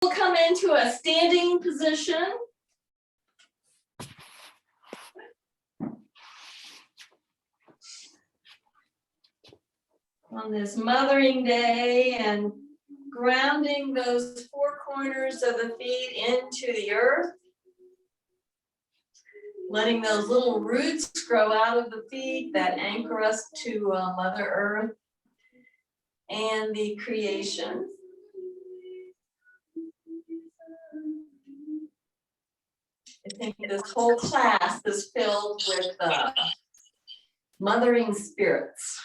We'll come into a standing position. On this Mothering Day, and grounding those four corners of the feet into the earth. Letting those little roots grow out of the feet that anchor us to Mother Earth and the creation. I think this whole class is filled with mothering spirits.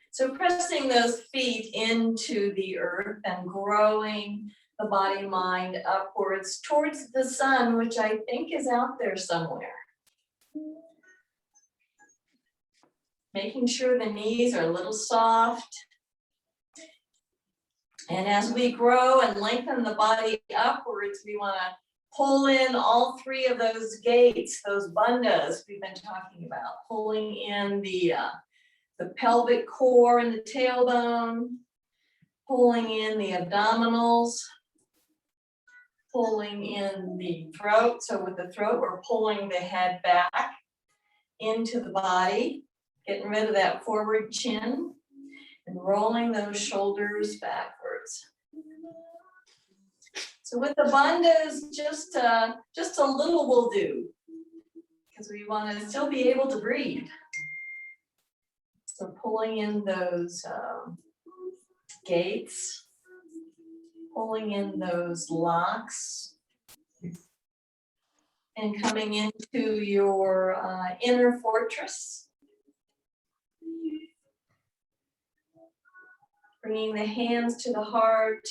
So pressing those feet into the earth and growing the body mind upwards towards the sun, which I think is out there somewhere. Making sure the knees are a little soft. And as we grow and lengthen the body upwards, we want to pull in all three of those gates, those bandhas we've been talking about, pulling in the pelvic core and the tailbone, pulling in the abdominals, pulling in the throat. So with the throat, we're pulling the head back into the body, getting rid of that forward chin and rolling those shoulders backwards. So with the bandhas, just a little will do, because we want to still be able to breathe. So pulling in those gates, pulling in those locks, and coming into your inner fortress. Bringing the hands to the heart,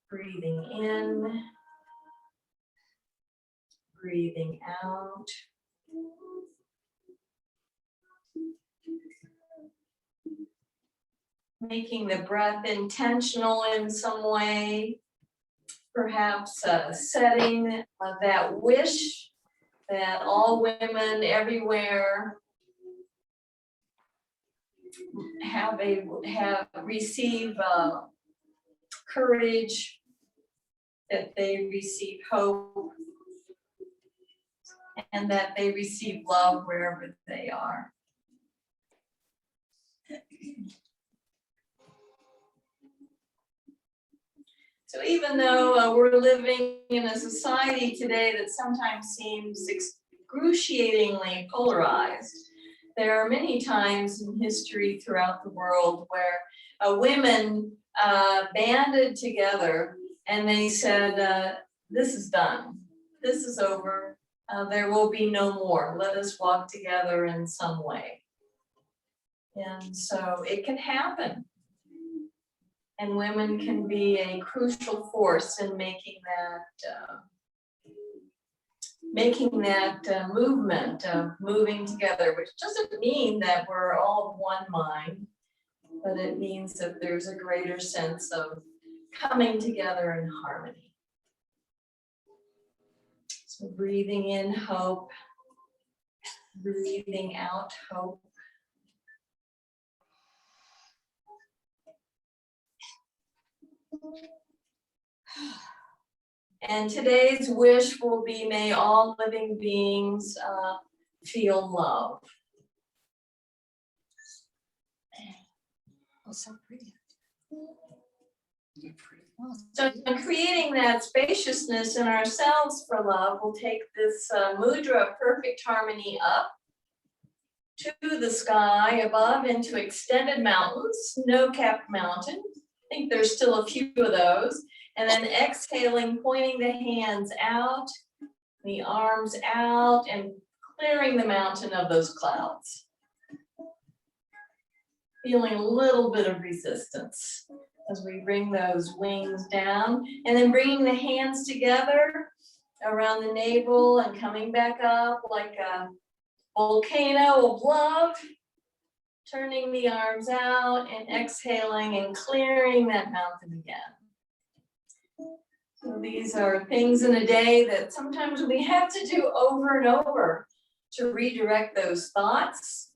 breathing in, breathing out. Making the breath intentional in some way, perhaps setting that wish that all women everywhere receive courage, that they receive hope, and that they receive love wherever they are. So even though we're living in a society today that sometimes seems excruciatingly polarized, there are many times in history throughout the world where women banded together and they said, this is done, this is over, there will be no more, let us walk together in some way. And so it can happen. And women can be a crucial force in making that movement of moving together, which doesn't mean that we're all of one mind, but it means that there's a greater sense of coming together in harmony. So breathing in hope, breathing out hope. And today's wish will be, may all living beings feel love. Oh, so pretty. So in creating that spaciousness in ourselves for love, we'll take this mudra of perfect harmony up to the sky above into extended mountains, snow-capped mountain. I think there's still a few of those. And then exhaling, pointing the hands out, the arms out, and clearing the mountain of those clouds. Feeling a little bit of resistance as we bring those wings down. And then bringing the hands together around the navel and coming back up like a volcano of love. Turning the arms out and exhaling and clearing that mountain again. So these are things in a day that sometimes we have to do over and over to redirect those thoughts,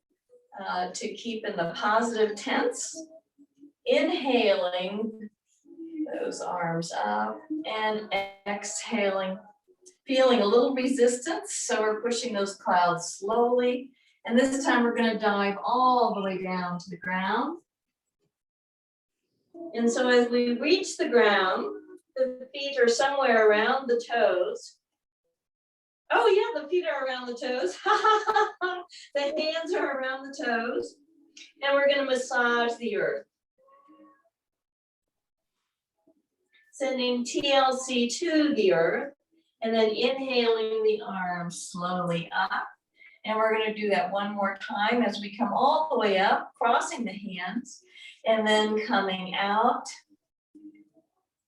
to keep in the positive tense inhaling those arms up and exhaling, feeling a little resistance. So we're pushing those clouds slowly. And this time we're going to dive all the way down to the ground. And so as we reach the ground, the feet are somewhere around the toes. Oh yeah, the feet are around the toes. The hands are around the toes. And we're going to massage the earth. Sending TLC to the earth. And then inhaling the arms slowly up. And we're going to do that one more time as we come all the way up, crossing the hands, and then coming out,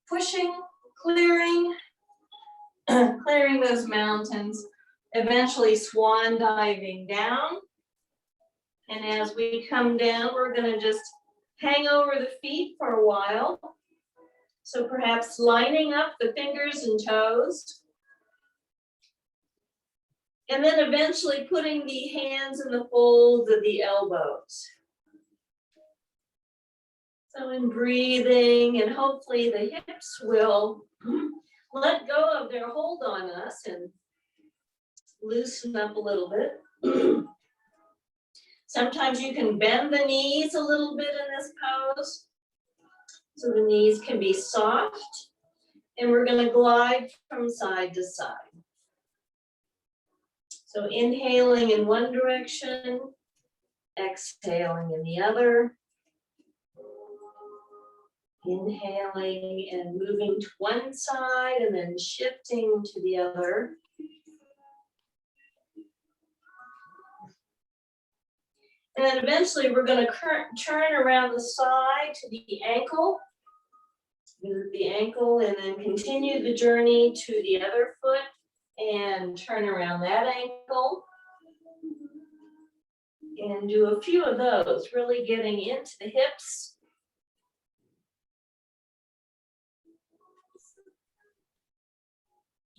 pushing, clearing, clearing those mountains, eventually swan diving down. And as we come down, we're going to just hang over the feet for a while. So perhaps lining up the fingers and toes. And then eventually putting the hands in the folds of the elbows. So in breathing, and hopefully the hips will let go of their hold on us and loosen up a little bit. Sometimes you can bend the knees a little bit in this pose. So the knees can be soft. And we're going to glide from side to side. So inhaling in one direction, exhaling in the other. Inhaling and moving to one side and then shifting to the other. And then eventually we're going to turn around the side to the ankle. Move the ankle and then continue the journey to the other foot and turn around that ankle. And do a few of those, really getting into the hips.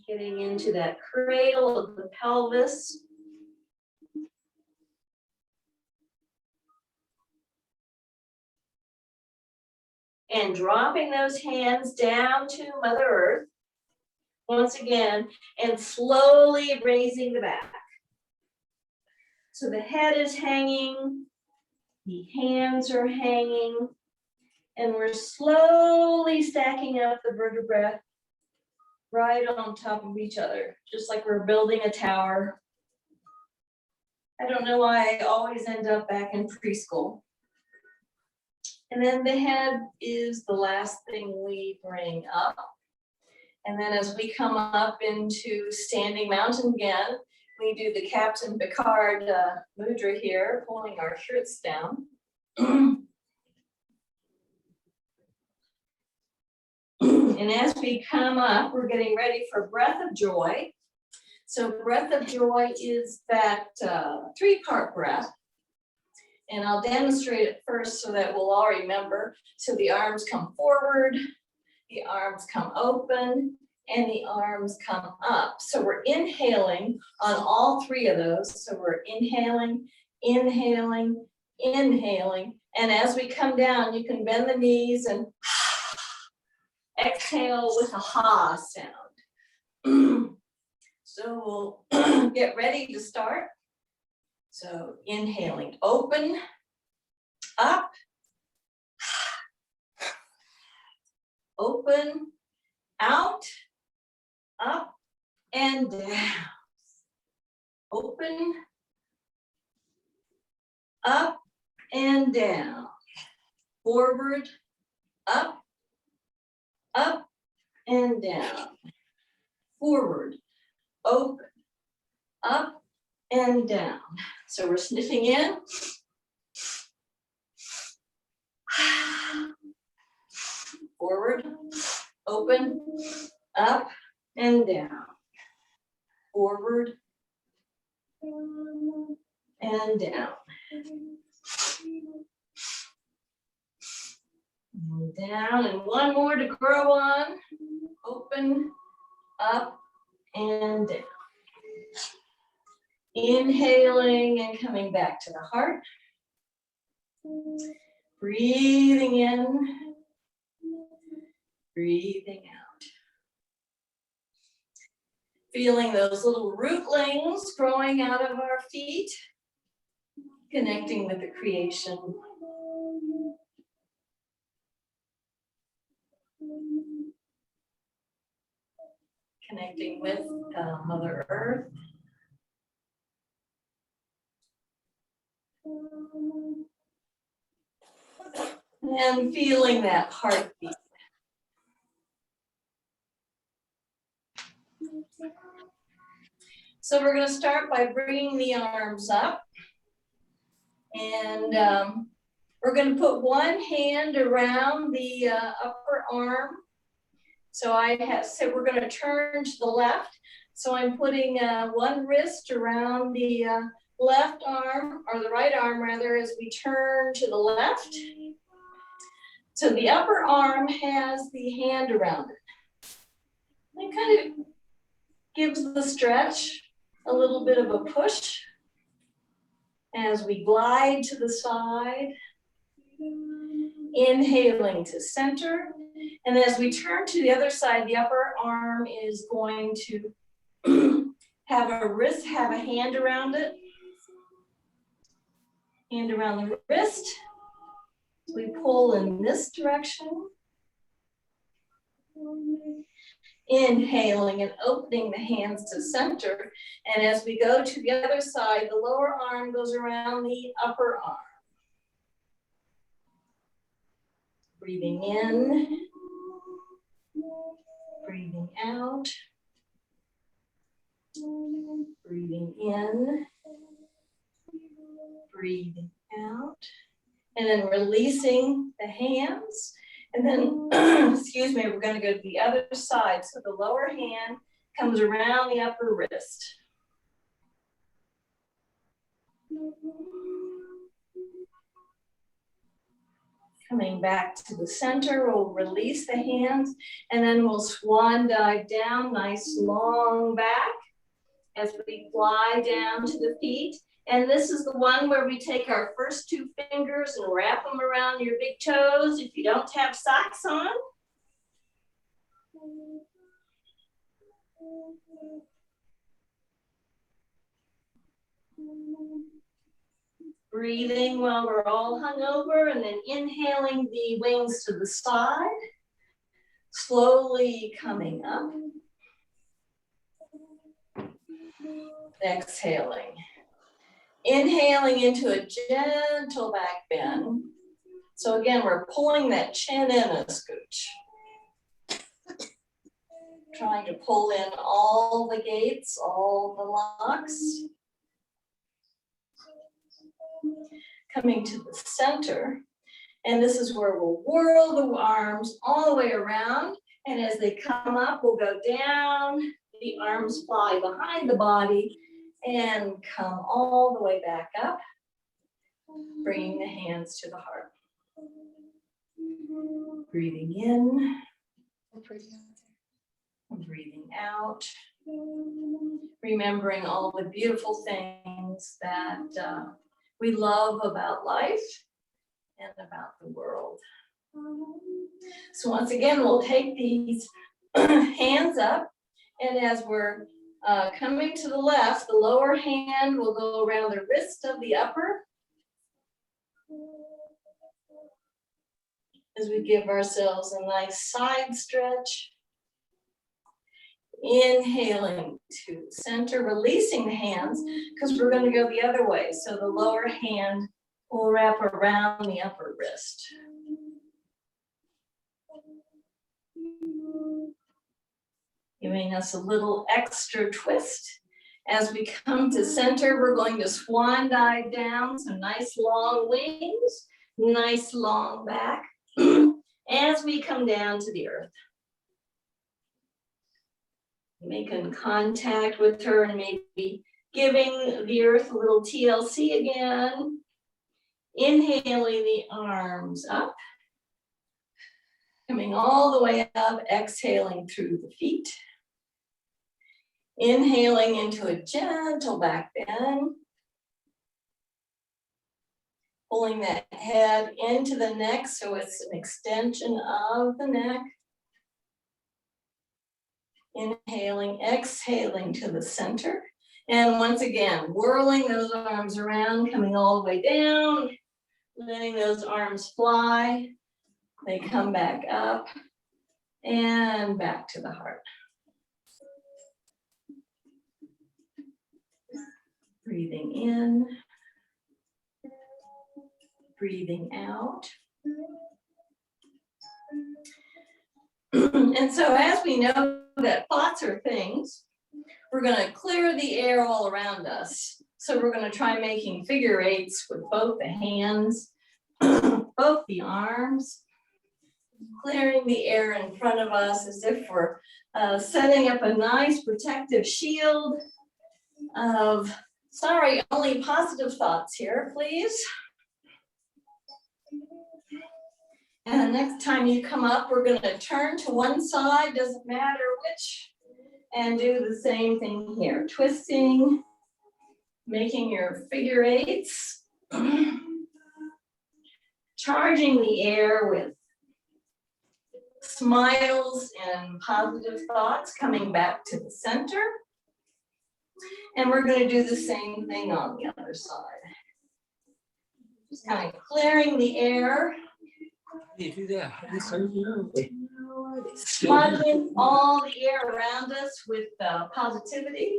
Getting into that cradle of the pelvis. And dropping those hands down to Mother Earth. Once again, and slowly raising the back. So the head is hanging, the hands are hanging, and we're slowly stacking up the vertebrae right on top of each other, just like we're building a tower. I don't know why I always end up back in preschool. And then the head is the last thing we bring up. And then as we come up into standing mountain again, we do the Captain Picard mudra here, pulling our shirts down. And as we come up, we're getting ready for Breath of Joy. So Breath of Joy is that 3-part breath. And I'll demonstrate it first so that we'll all remember. So the arms come forward, the arms come open, and the arms come up. So we're inhaling on all 3 of those. So we're inhaling, inhaling, inhaling. And as we come down, you can bend the knees and exhale with a ha sound. So we'll get ready to start. So inhaling, open, up, open, out, up, and down. Open, up, and down. Forward, up, and down. Forward, open, up, and down. So we're sniffing in. Forward, open, up, and down. Forward, and down. And down, and one more to grow on. Open, up, and down. Inhaling and coming back to the heart. Breathing in, breathing out. Feeling those little rootlings growing out of our feet, connecting with the creation. Connecting with Mother Earth. And feeling that heartbeat. So we're going to start by bringing the arms up. And we're going to put one hand around the upper arm. So I have said we're going to turn to the left. So I'm putting one wrist around the left arm, or the right arm rather, as we turn to the left. So the upper arm has the hand around it. It kind of gives the stretch a little bit of a push as we glide to the side. Inhaling to center. And as we turn to the other side, the upper arm is going to have a hand around it. Hand around the wrist. We pull in this direction. Inhaling and opening the hands to center. And as we go to the other side, the lower arm goes around the upper arm. Breathing in. Breathing out. Breathing in. Breathing out. And then releasing the hands. And then, excuse me, we're going to go to the other side. So the lower hand comes around the upper wrist. Coming back to the center, we'll release the hands, and then we'll swan dive down, nice long back, as we fly down to the feet. And this is the one where we take our first two fingers and wrap them around your big toes if you don't have socks on. Breathing while we're all hung over, and then inhaling the wings to the side. Slowly coming up. Exhaling. Inhaling into a gentle back bend. So again, we're pulling that chin in a scooch. Trying to pull in all the gates, all the locks. Coming to the center. And this is where we'll whirl the arms all the way around. And as they come up, we'll go down. The arms fly behind the body and come all the way back up. Bringing the hands to the heart. Breathing in. Breathing out. Remembering all the beautiful things that we love about life and about the world. So once again, we'll take these hands up, and as we're coming to the left, the lower hand will go around the wrist of the upper as we give ourselves a nice side stretch. Inhaling to center, releasing the hands because we're going to go the other way. So the lower hand will wrap around the upper wrist. Giving us a little extra twist. As we come to center, we're going to swan dive down. So nice long wings, nice long back as we come down to the earth. Making contact with her and maybe giving the earth a little TLC again. Inhaling the arms up. Coming all the way up, exhaling through the feet. Inhaling into a gentle back bend. Pulling that head into the neck so it's an extension of the neck. Inhaling, exhaling to the center. And once again, whirling those arms around, coming all the way down, letting those arms fly. They come back up and back to the heart. Breathing in, breathing out. And so as we know that thoughts are things, we're going to clear the air all around us. So we're going to try making figure eights with both the hands, both the arms, clearing the air in front of us as if we're setting up a nice protective shield of, sorry, only positive thoughts here, please. And next time you come up, we're going to turn to one side, doesn't matter which, and do the same thing here. Twisting, making your figure eights, charging the air with smiles and positive thoughts coming back to the center. And we're going to do the same thing on the other side. Just kind of clearing the air. Smudging all the air around us with positivity.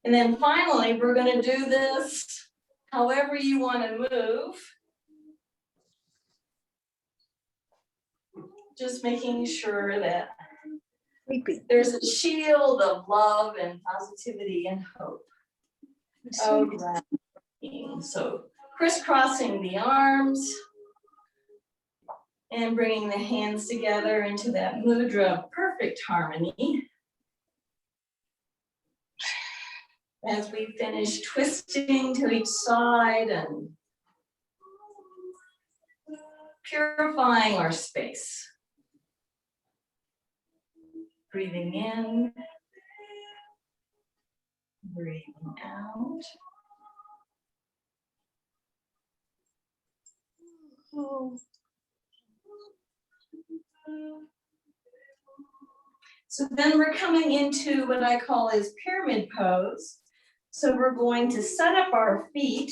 And then finally, we're going to do this however you want to move. Just making sure that there's a shield of love and positivity and hope around you. So crisscrossing the arms and bringing the hands together into that mudra of perfect harmony. As we finish twisting to each side and purifying our space. Breathing in, breathing out. So then we're coming into what I call is pyramid pose. So we're going to set up our feet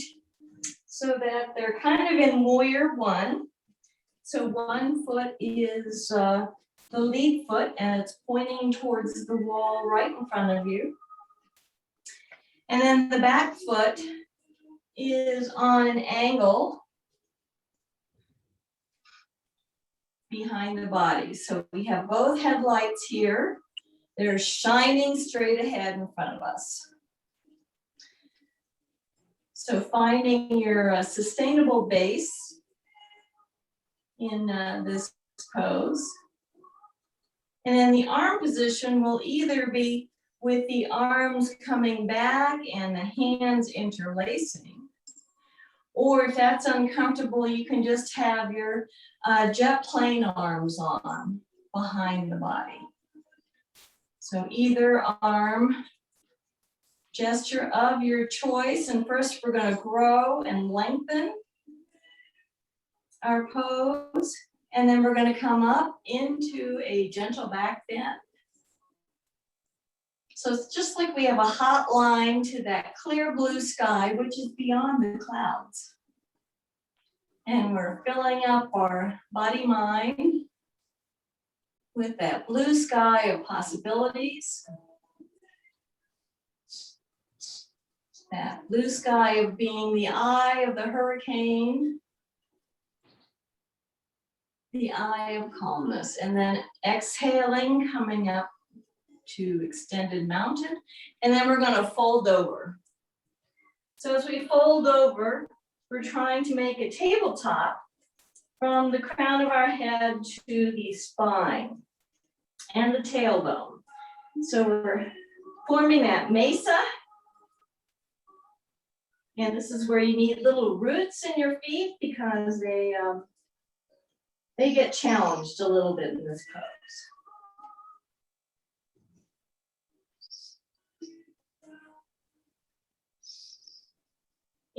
so that they're kind of in warrior one. So one foot is the lead foot and it's pointing towards the wall right in front of you. And then the back foot is on an angle behind the body. So we have both headlights here. They're shining straight ahead in front of us. So finding your sustainable base in this pose. And then the arm position will either be with the arms coming back and the hands interlacing. Or if that's uncomfortable, you can just have your jet plane arms on behind the body. So either arm gesture of your choice. And first we're going to grow and lengthen our pose. And then we're going to come up into a gentle back bend. So it's just like we have a hot line to that clear blue sky, which is beyond the clouds. And we're filling up our body-mind with that blue sky of possibilities. That blue sky of being the eye of the hurricane. The eye of calmness. And then exhaling, coming up to extended mountain. And then we're going to fold over. So as we fold over, we're trying to make a tabletop from the crown of our head to the spine and the tailbone. So we're forming that mesa. And this is where you need little roots in your feet because they get challenged a little bit in this pose.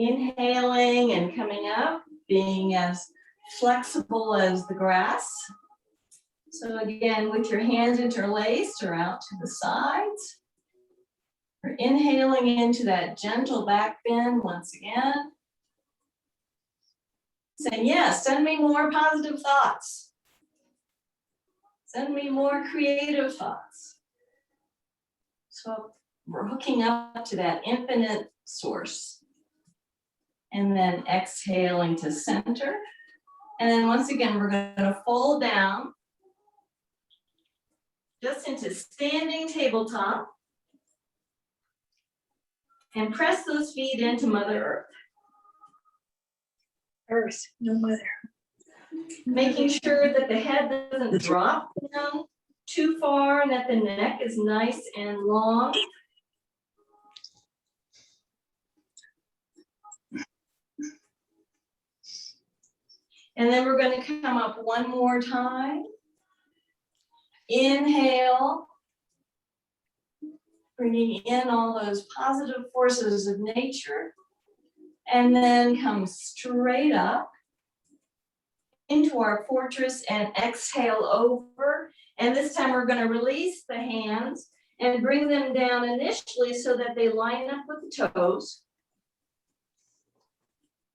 Inhaling and coming up, being as flexible as the grass. So again, with your hands interlaced or out to the sides. We're inhaling into that gentle back bend once again. Saying, yes, send me more positive thoughts. Send me more creative thoughts. So we're hooking up to that infinite source. And then exhaling to center. And then once again, we're going to fold down just into standing tabletop and press those feet into Mother Earth. Earth, no mother. Making sure that the head doesn't drop down too far and that the neck is nice and long. And then we're going to come up one more time. Inhale. Bringing in all those positive forces of nature. And then come straight up into our fortress and exhale over. And this time we're going to release the hands and bring them down initially so that they line up with the toes.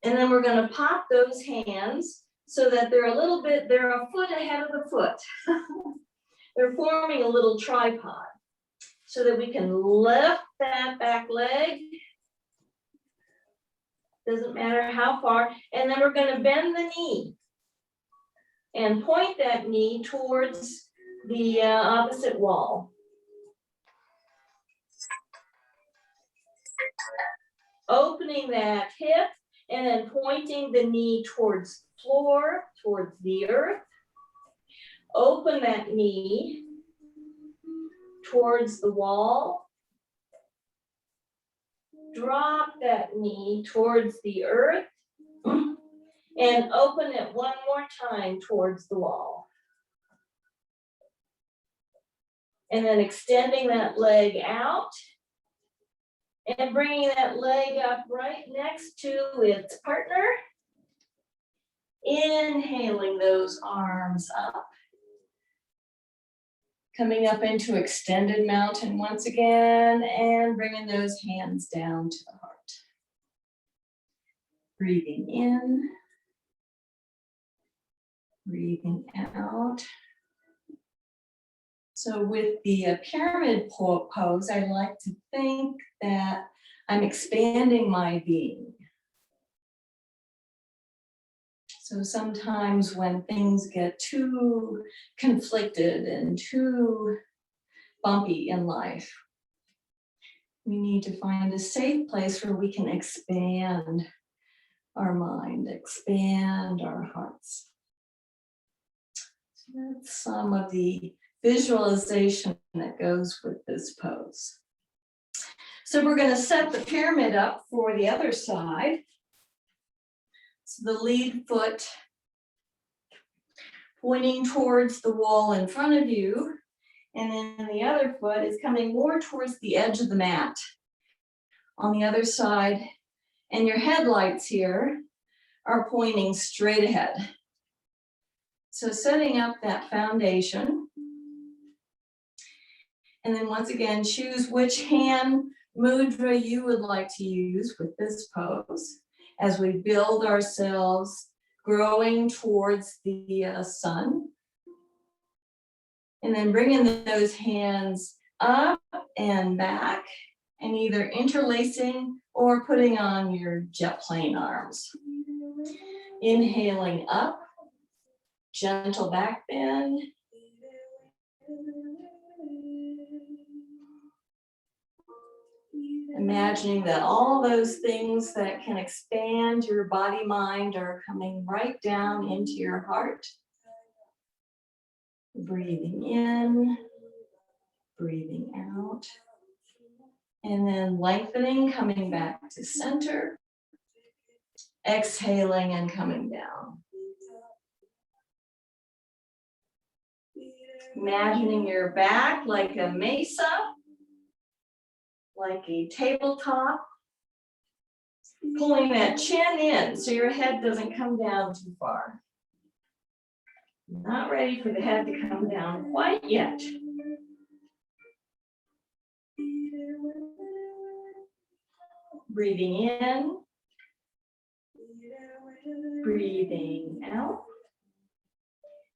And then we're going to pop those hands so that they're a foot ahead of the foot. They're forming a little tripod so that we can lift that back leg. Doesn't matter how far. And then we're going to bend the knee and point that knee towards the opposite wall. Opening that hip and then pointing the knee towards floor, towards the earth. Open that knee towards the wall. Drop that knee towards the earth. And open it one more time towards the wall. And then extending that leg out. And bringing that leg up right next to its partner. Inhaling those arms up. Coming up into extended mountain once again. And bringing those hands down to the heart. Breathing in. Breathing out. So with the pyramid pose, I like to think that I'm expanding my being. So sometimes when things get too conflicted and too bumpy in life, we need to find a safe place where we can expand our mind, expand our hearts. So that's some of the visualization that goes with this pose. So we're going to set the pyramid up for the other side. So the lead foot pointing towards the wall in front of you, and then the other foot is coming more towards the edge of the mat on the other side, and your headlights here are pointing straight ahead. So setting up that foundation. And then once again, choose which hand mudra you would like to use with this pose as we build ourselves growing towards the sun. And then bringing those hands up and back and either interlacing or putting on your jet plane arms. Inhaling up, gentle back bend. Imagining that all those things that can expand your body, mind are coming right down into your heart. Breathing in, breathing out. And then lengthening, coming back to center. Exhaling and coming down. Imagining your back like a mesa, like a tabletop. Pulling that chin in so your head doesn't come down too far. Not ready for the head to come down quite yet. Breathing in, breathing out.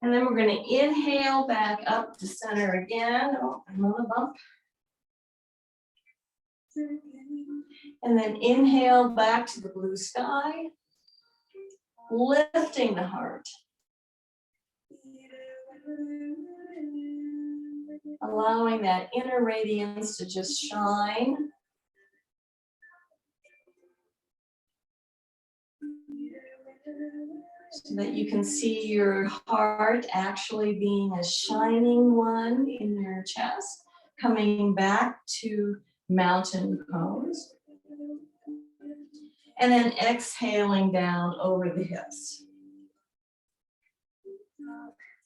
And then we're going to inhale back up to center again. Oh, I'm on a bump. And then inhale back to the blue sky, lifting the heart. Allowing that inner radiance to just shine. So that you can see your heart actually being a shining one in your chest, coming back to mountain pose. And then exhaling down over the hips.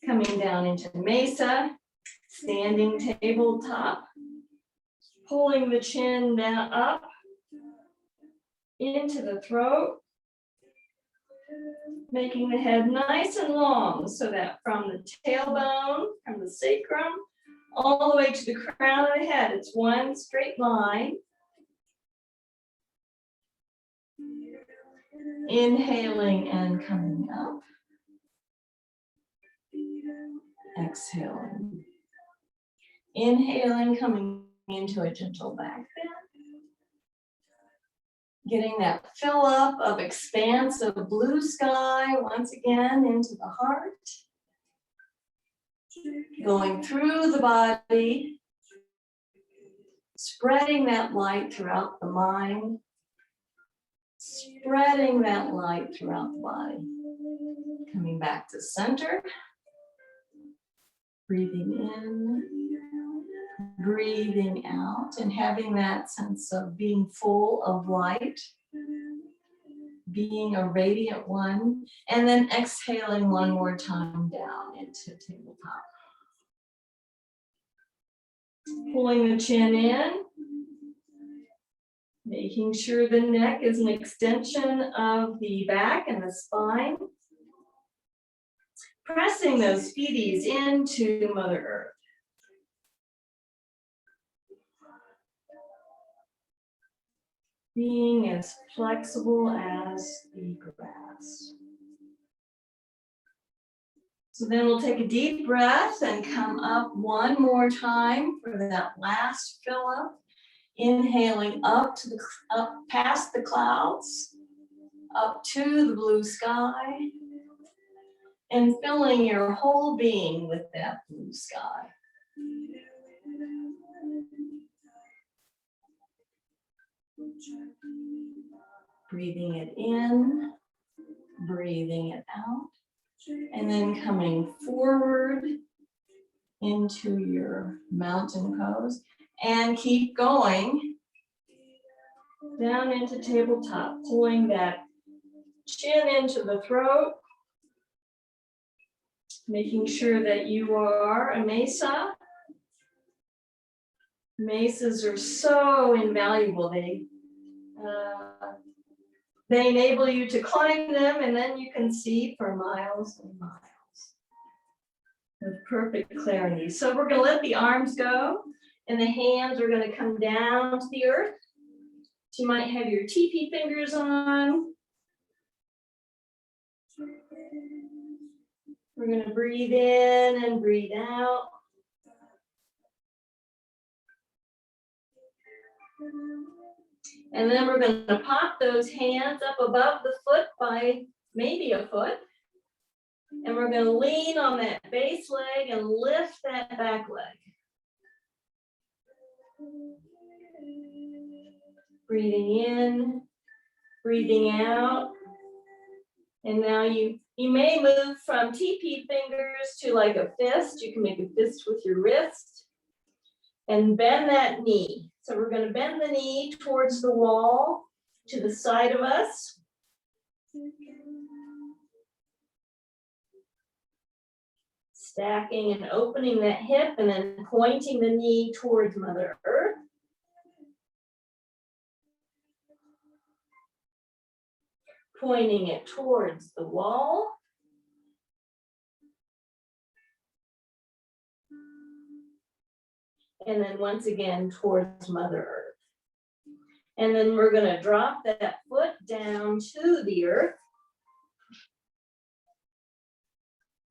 Coming down into mesa, standing tabletop, pulling the chin down up into the throat, making the head nice and long so that from the tailbone, from the sacrum, all the way to the crown of the head, it's one straight line. Inhaling and coming up. Exhaling. Inhaling, coming into a gentle back bend. Getting that fill up of expansive blue sky once again into the heart. Going through the body. Spreading that light throughout the mind. Spreading that light throughout the body. Coming back to center. Breathing in, breathing out, and having that sense of being full of light, being a radiant one, and then exhaling one more time down into tabletop. Pulling the chin in, making sure the neck is an extension of the back and the spine. Pressing those feeties into Mother Earth. Being as flexible as the grass. So then we'll take a deep breath and come up one more time for that last fill up. Inhaling up to up past the clouds, up to the blue sky. And filling your whole being with that blue sky. Breathing it in, breathing it out, and then coming forward into your mountain pose. And keep going down into tabletop, pulling that chin into the throat. Making sure that you are a mesa. Mesas are so invaluable. They enable you to climb them, and then you can see for miles and miles with perfect clarity. So we're going to let the arms go, and the hands are going to come down to the earth. So you might have your teepee fingers on. We're going to breathe in and breathe out. And then we're going to pop those hands up above the foot by maybe a foot. And we're going to lean on that base leg and lift that back leg. Breathing in, breathing out. And now you may move from teepee fingers to like a fist. You can make a fist with your wrist. And bend that knee. So we're going to bend the knee towards the wall to the side of us. Stacking and opening that hip and then pointing the knee towards Mother Earth. pointing it towards the wall. And then once again towards Mother Earth. And then we're going to drop that foot down to the earth.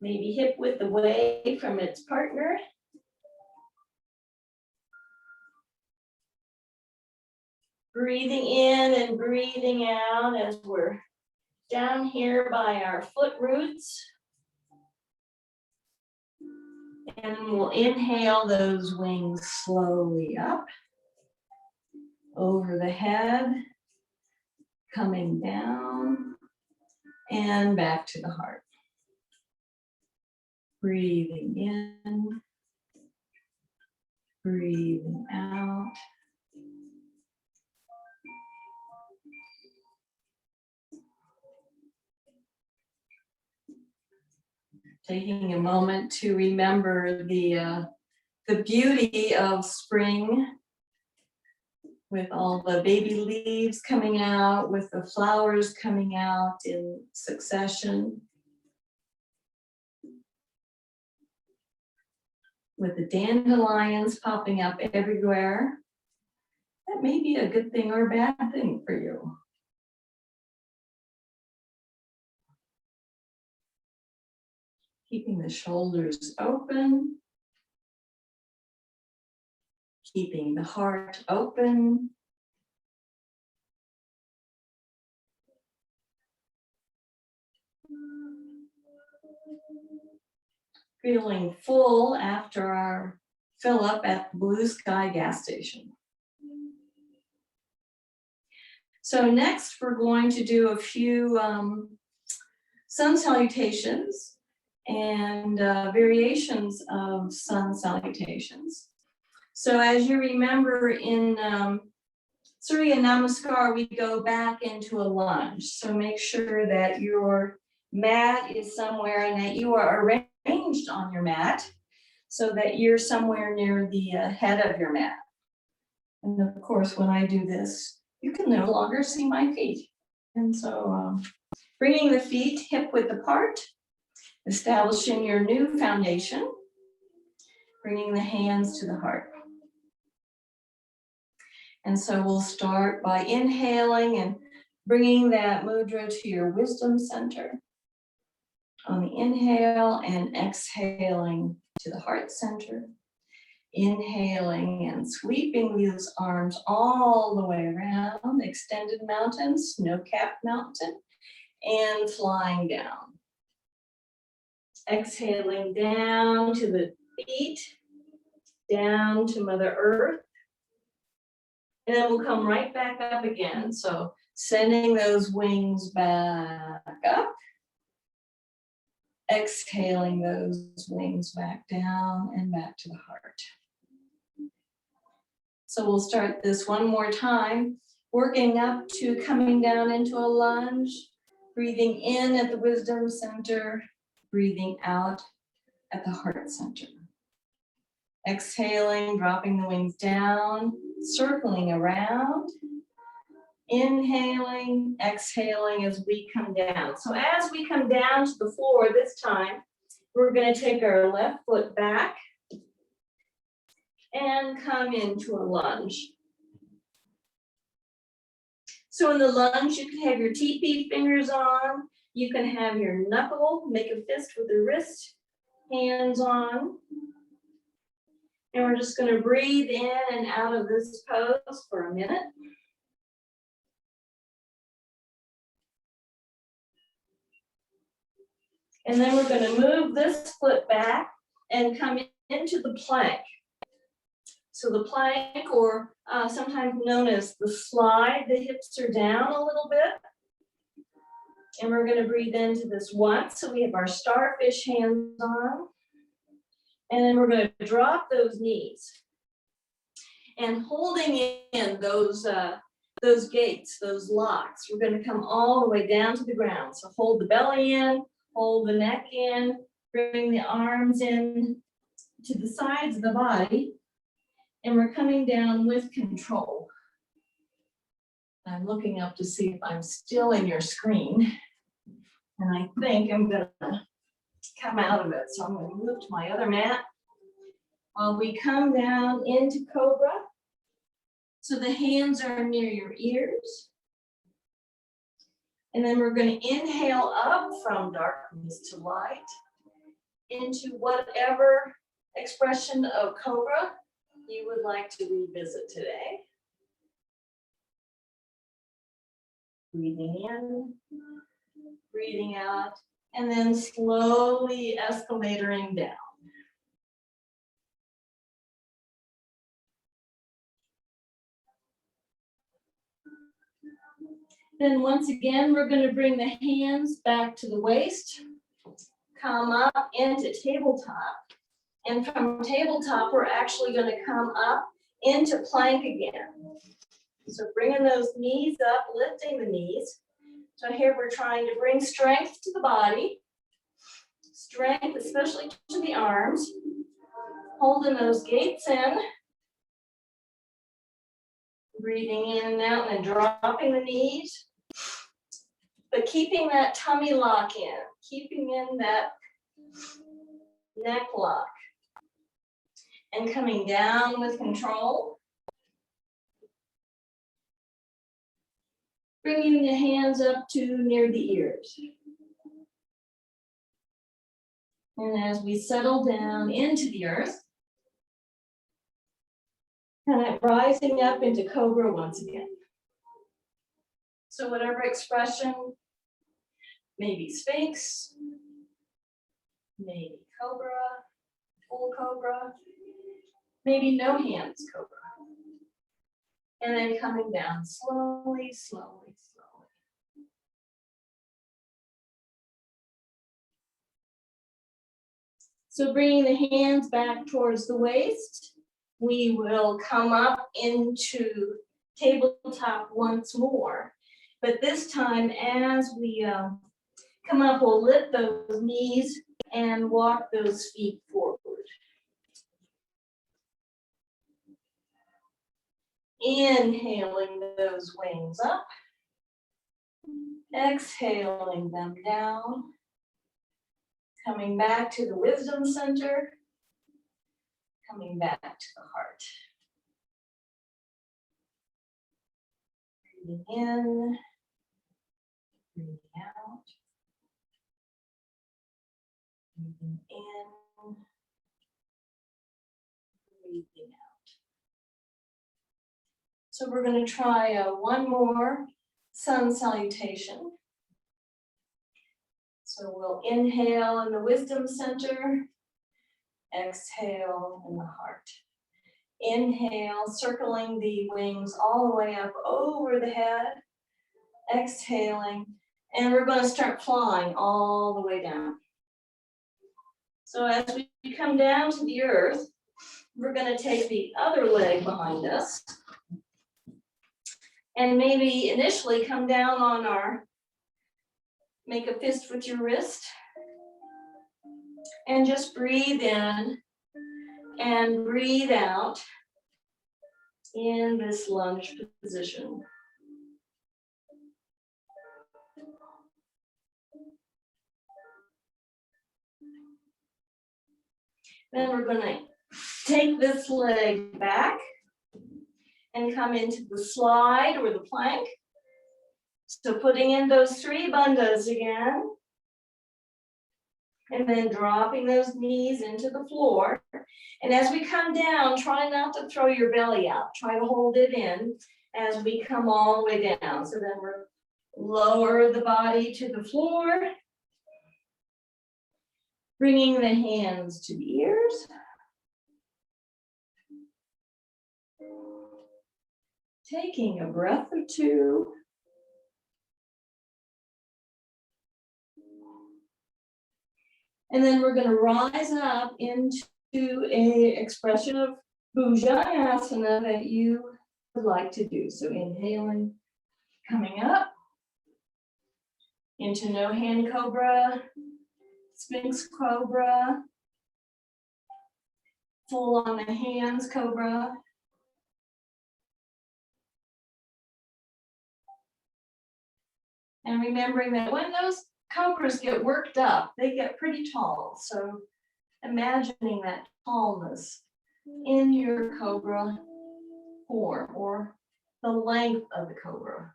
Maybe hip width away from its partner. Breathing in and breathing out as we're down here by our foot roots. And we'll inhale those wings slowly up, over the head, coming down, and back to the heart. Breathing in, breathing out. Taking a moment to remember the beauty of spring, with all the baby leaves coming out, with the flowers coming out in succession, with the dandelions popping up everywhere. That may be a good thing or a bad thing for you. Keeping the shoulders open, keeping the heart open. Feeling full after our fill up at the Blue Sky gas station. So next we're going to do a few sun salutations and variations of sun salutations. So as you remember in Surya Namaskar, we go back into a lunge. So make sure that your mat is somewhere and that you are arranged on your mat so that you're somewhere near the head of your mat. And of course, when I do this, you can no longer see my feet. And so bringing the feet hip width apart, establishing your new foundation, bringing the hands to the heart. And so we'll start by inhaling and bringing that mudra to your wisdom center on the inhale, and exhaling to the heart center. Inhaling and sweeping these arms all the way around, extended mountain, snow-capped mountain, and flying down. Exhaling down to the feet, down to Mother Earth. And then we'll come right back up again. So sending those wings back up. Exhaling those wings back down and back to the heart. So we'll start this one more time, working up to coming down into a lunge, breathing in at the wisdom center, breathing out at the heart center. Exhaling, dropping the wings down, circling around. Inhaling, exhaling as we come down. So as we come down to the floor this time, we're going to take our left foot back and come into a lunge. So in the lunge, you can have your TP fingers on. You can have your knuckle, make a fist with the wrist, hands on. And we're just going to breathe in and out of this pose for a minute. And then we're going to move this foot back and come into the plank. So the plank, or sometimes known as the slide, the hips are down a little bit. And we're going to breathe into this once. So we have our starfish hands on. And then we're going to drop those knees. And holding in those gates, those locks, we're going to come all the way down to the ground. So hold the belly in. Hold the neck in, bring the arms in to the sides of the body, and we're coming down with control. I'm looking up to see if I'm still in your screen. And I think I'm gonna come out of it. So I'm gonna move to my other mat. While we come down into Cobra. So the hands are near your ears. And then we're gonna inhale up from darkness to light into whatever expression of Cobra you would like to revisit today. Breathing in, breathing out, and then slowly escalating down. Then once again, we're going to bring the hands back to the waist, come up into tabletop. And from tabletop, we're actually going to come up into plank again. So bringing those knees up, lifting the knees. So here we're trying to bring strength to the body, strength especially to the arms, holding those gates in, breathing in and out and dropping the knees, but keeping that tummy lock in, keeping in that neck lock, and coming down with control. Bringing the hands up to near the ears. And as we settle down into the earth, kind of rising up into Cobra once again. So whatever expression, maybe Sphinx, maybe Cobra, full Cobra, maybe no hands Cobra. And then coming down slowly, slowly, slowly. So bringing the hands back towards the waist, we will come up into tabletop once more. But this time, as we come up, we'll lift those knees and walk those feet forward. Inhaling those wings up, exhaling them down, coming back to the wisdom center, coming back to the heart. Breathing in, breathing out, breathing in, breathing out. So we're going to try one more sun salutation. So we'll inhale in the wisdom center, exhale in the heart. Inhale, circling the wings all the way up over the head, exhaling, and we're going to start flying all the way down. So as we come down to the earth, we're going to take the other leg behind us and maybe initially come down on our, make a fist with your wrist, and just breathe in and breathe out in this lunge position. Then we're going to take this leg back and come into the slide or the plank. So putting in those 3 bandhas again. And then dropping those knees into the floor. And as we come down, try not to throw your belly out. Try to hold it in as we come all the way down. So then we're lower the body to the floor. Bringing the hands to the ears. Taking a breath or two. And then we're going to rise up into an expression of Bhujangasana that you would like to do. So inhaling, coming up into no hand cobra, Sphinx cobra, full on the hands cobra. And remembering that when those cobras get worked up, they get pretty tall. So imagining that tallness in your cobra form or the length of the cobra.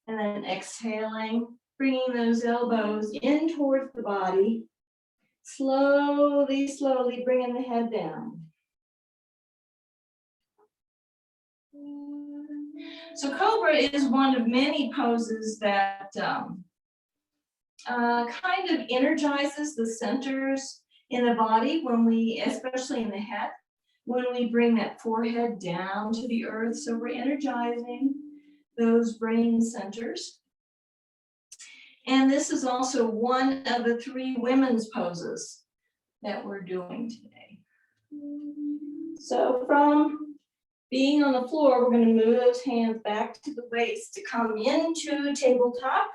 And then exhaling, bringing those elbows in towards the body. Slowly, slowly bringing the head down. So Cobra is one of many poses that kind of energizes the centers in the body when we, especially in the head, when we bring that forehead down to the earth. So we're energizing those brain centers. And this is also one of the 3 women's poses that we're doing today. So from being on the floor, we're going to move those hands back to the waist to come into tabletop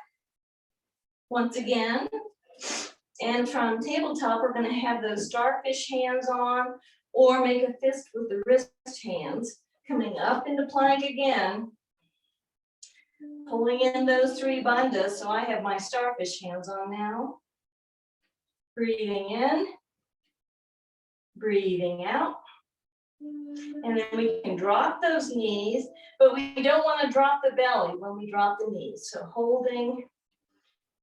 once again. And from tabletop, we're going to have those starfish hands on or make a fist with the wrist hands, coming up into plank again. Pulling in those 3 bandhas, so I have my starfish hands on now. Breathing in, breathing out. And then we can drop those knees, but we don't want to drop the belly when we drop the knees. So holding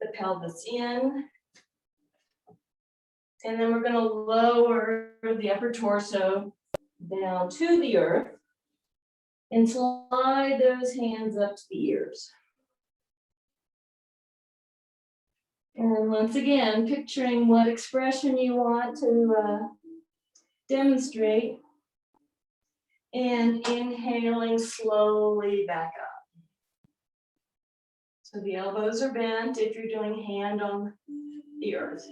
the pelvis in. And then we're going to lower the upper torso down to the earth. And slide those hands up to the ears. And then once again, picturing what expression you want to demonstrate. And inhaling slowly back up. So the elbows are bent if you're doing hand on the earth.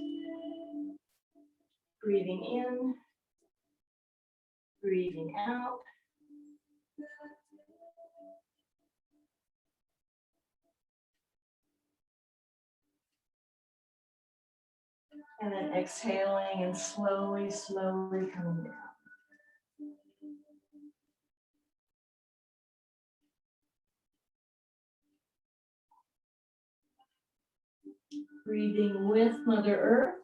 Breathing in, breathing out. And then exhaling and slowly, slowly coming down. Breathing with Mother Earth.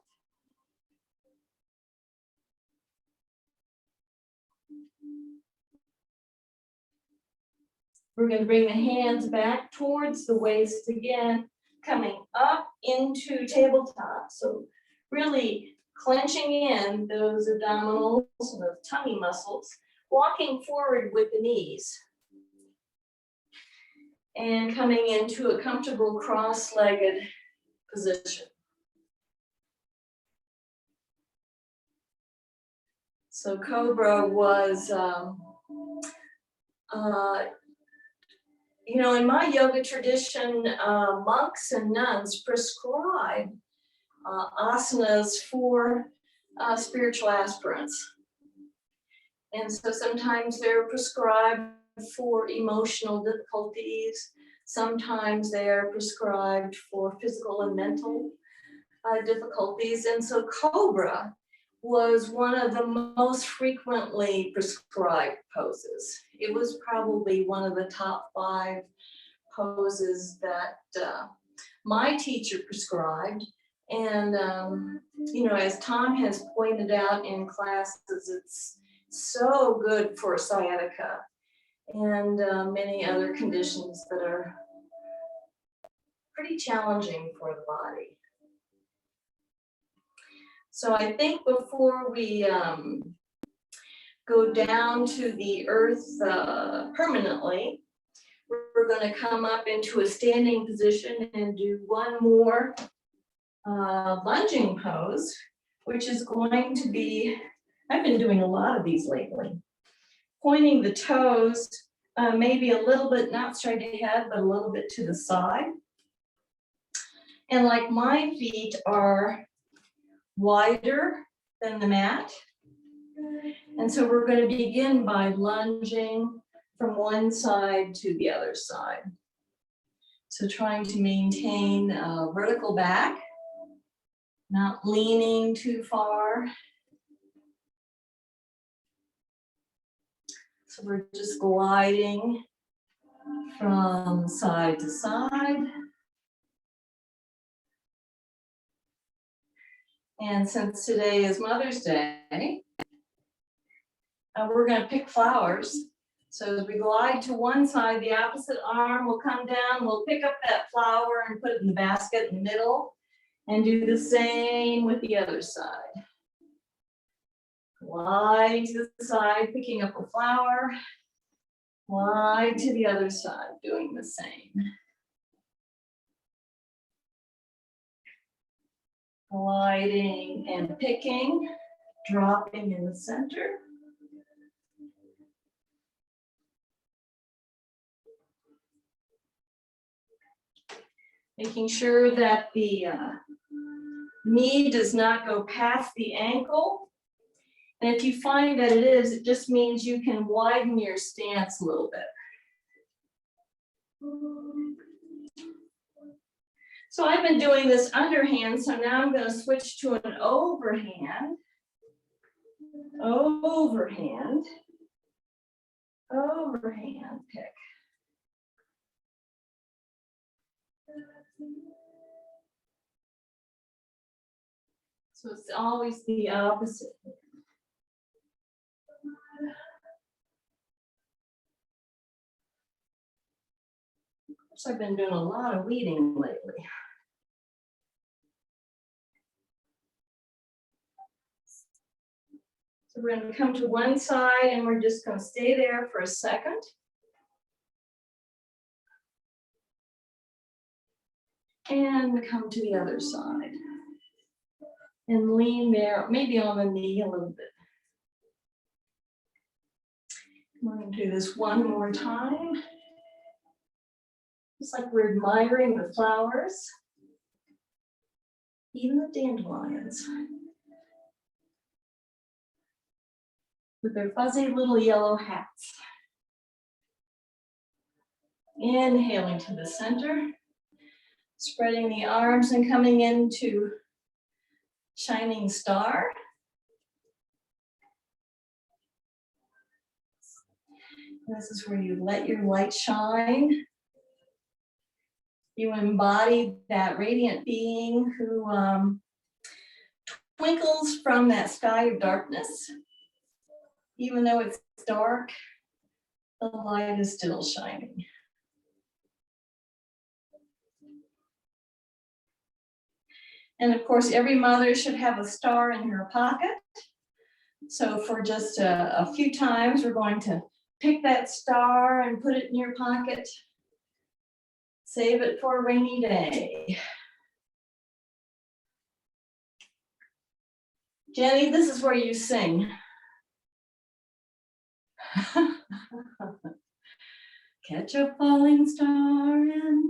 We're going to bring the hands back towards the waist again, coming up into tabletop. So really clenching in those abdominals and those tummy muscles, walking forward with the knees. And coming into a comfortable cross-legged position. So Cobra was, in my yoga tradition, monks and nuns prescribe asanas for spiritual aspirants. And so sometimes they're prescribed for emotional difficulties. Sometimes they are prescribed for physical and mental difficulties. And so Cobra was one of the most frequently prescribed poses. It was probably one of the top 5 poses that my teacher prescribed. And, as Tom has pointed out in classes, it's so good for sciatica and many other conditions that are pretty challenging for the body. So I think before we go down to the earth permanently, we're going to come up into a standing position and do one more lunging pose, which is going to be, I've been doing a lot of these lately, pointing the toes maybe a little bit, not straight ahead, but a little bit to the side. And like my feet are wider than the mat. And so we're going to begin by lunging from one side to the other side. So trying to maintain a vertical back, not leaning too far. So we're just gliding from side to side. And since today is Mother's Day, we're going to pick flowers. So as we glide to one side, the opposite arm will come down. We'll pick up that flower and put it in the basket in the middle and do the same with the other side. Glide to the side, picking up a flower. Glide to the other side, doing the same. Gliding and picking, dropping in the center. Making sure that the knee does not go past the ankle. And if you find that it is, it just means you can widen your stance a little bit. So I've been doing this underhand, so now I'm going to switch to an overhand. Overhand. Overhand pick. So it's always the opposite. Of course, I've been doing a lot of weeding lately. So we're going to come to one side and we're just going to stay there for a second. And we come to the other side. And lean there, maybe on the knee a little bit. We're going to do this one more time. Just like we're admiring the flowers, even the dandelions, with their fuzzy little yellow hats. Inhaling to the center, spreading the arms and coming into shining star. This is where you let your light shine. You embody that radiant being who twinkles from that sky of darkness. Even though it's dark, the light is still shining. And of course, every mother should have a star in her pocket. So for just a few times, we're going to pick that star and put it in your pocket. Save it for a rainy day. Jenny, this is where you sing. Catch a falling star and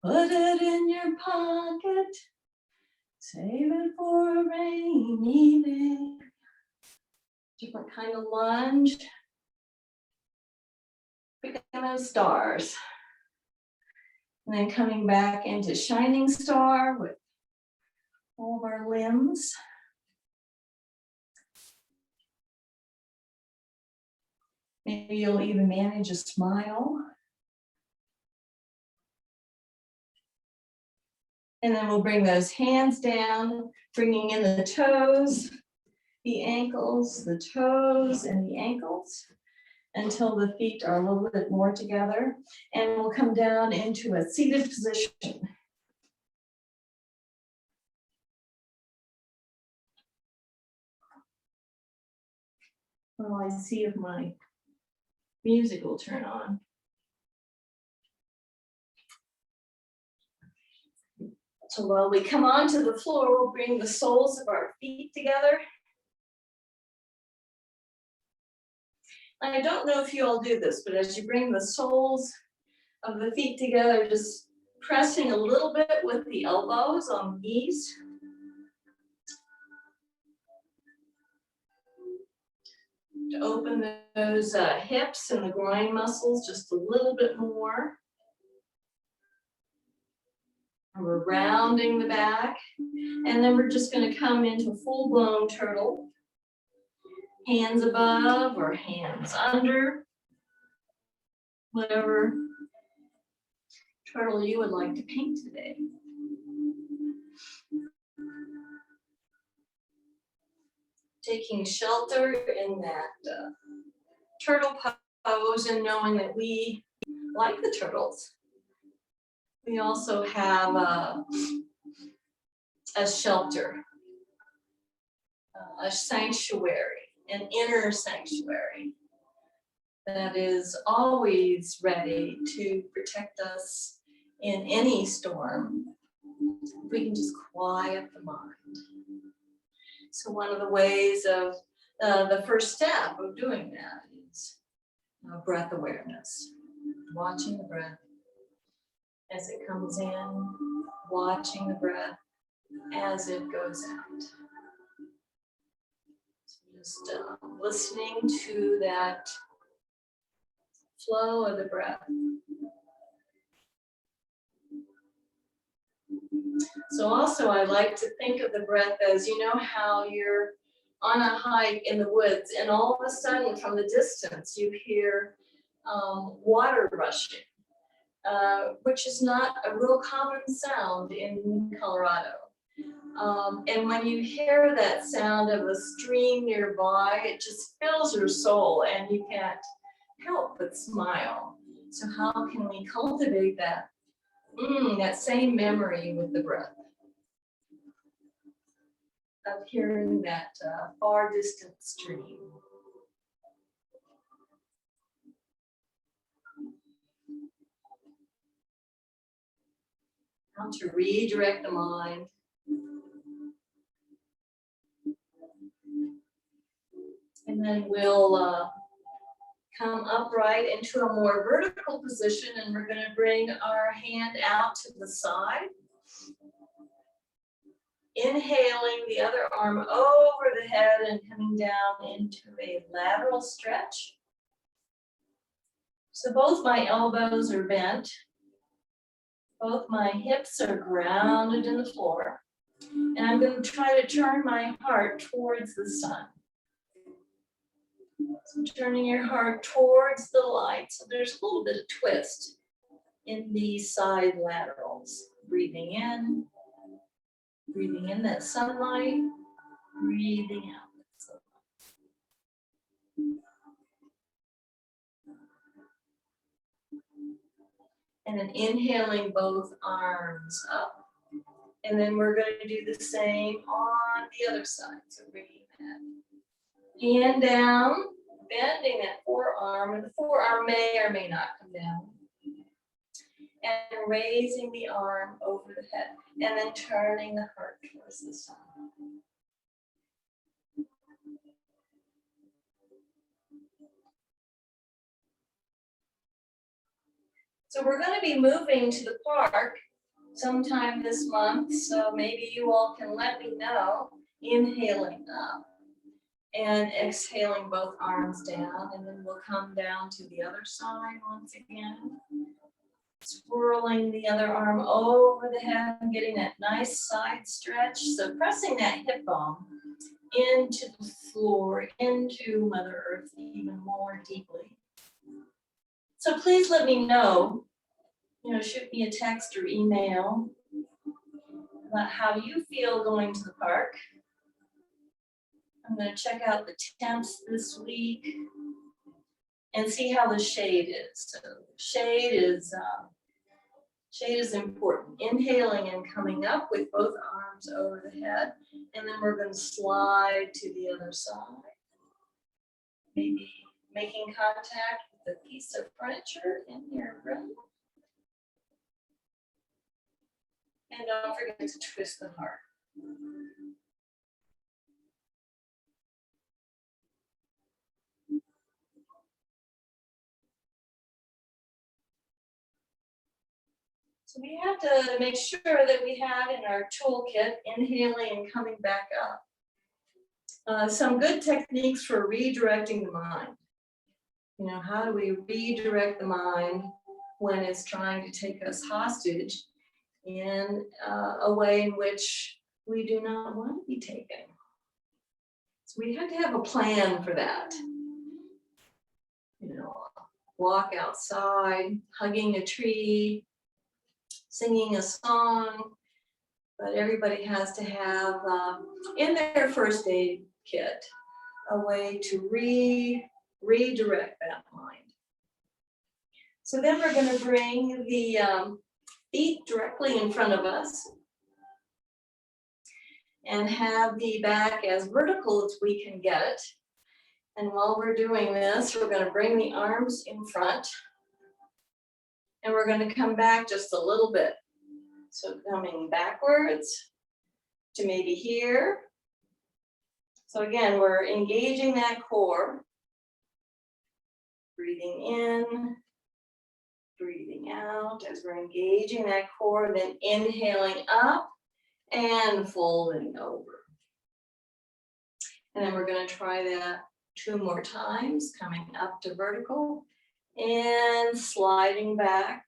put it in your pocket. Save it for a rainy day. Different kind of lunge. Picking those stars. And then coming back into shining star with all of our limbs. Maybe you'll even manage a smile. And then we'll bring those hands down, bringing in the toes, the ankles, the toes, and the ankles until the feet are a little bit more together. And we'll come down into a seated position. Well, I see if my music will turn on. So while we come onto the floor, we'll bring the soles of our feet together. I don't know if you all do this, but as you bring the soles of the feet together, just pressing a little bit with the elbows on the knees. To open those hips and the groin muscles just a little bit more. And we're rounding the back. And then we're just going to come into full-blown turtle. Hands above or hands under. whatever turtle you would like to paint today. Taking shelter in that turtle pose and knowing that we, like the turtles, we also have a shelter, a sanctuary, an inner sanctuary that is always ready to protect us in any storm. We can just quiet the mind. So one of the ways of the first step of doing that is breath awareness, watching the breath as it comes in, watching the breath as it goes out. So just listening to that flow of the breath. So also I like to think of the breath as, you know how you're on a hike in the woods and all of a sudden from the distance you hear water rushing, which is not a real common sound in Colorado. And when you hear that sound of a stream nearby, it just fills your soul and you can't help but smile. So how can we cultivate that same memory with the breath of hearing that far distant stream? How to redirect the mind. And then we'll come upright into a more vertical position, and we're going to bring our hand out to the side. Inhaling the other arm over the head and coming down into a lateral stretch. So both my elbows are bent. Both my hips are grounded in the floor. And I'm going to try to turn my heart towards the sun. So turning your heart towards the light. So there's a little bit of twist in these side laterals. Breathing in that sunlight, breathing out that sunlight. And then inhaling both arms up. And then we're going to do the same on the other side. So bringing that hand down, bending that forearm, and the forearm may or may not come down. And raising the arm over the head, and then turning the heart towards the sun. So we're going to be moving to the park sometime this month, so maybe you all can let me know. Inhaling up and exhaling both arms down, and then we'll come down to the other side once again. Swirling the other arm over the head and getting that nice side stretch. So pressing that hip bone into the floor, into Mother Earth even more deeply. So please let me know, shoot me a text or email about how you feel going to the park. I'm going to check out the temps this week and see how the shade is. So shade is important. Inhaling and coming up with both arms over the head, and then we're going to slide to the other side. Maybe making contact with a piece of furniture in your room. And don't forget to twist the heart. So we have to make sure that we have in our toolkit, inhaling and coming back up, some good techniques for redirecting the mind. How do we redirect the mind when it's trying to take us hostage in a way in which we do not want to be taken? So we have to have a plan for that. walk outside, hugging a tree, singing a song, but everybody has to have in their first aid kit a way to redirect that mind. So then we're going to bring the feet directly in front of us and have the back as vertical as we can get it. And while we're doing this, we're going to bring the arms in front and we're going to come back just a little bit. So coming backwards to maybe here. So again, we're engaging that core. Breathing in, breathing out as we're engaging that core, then inhaling up and folding over. And then we're going to try that 2 more times, coming up to vertical and sliding back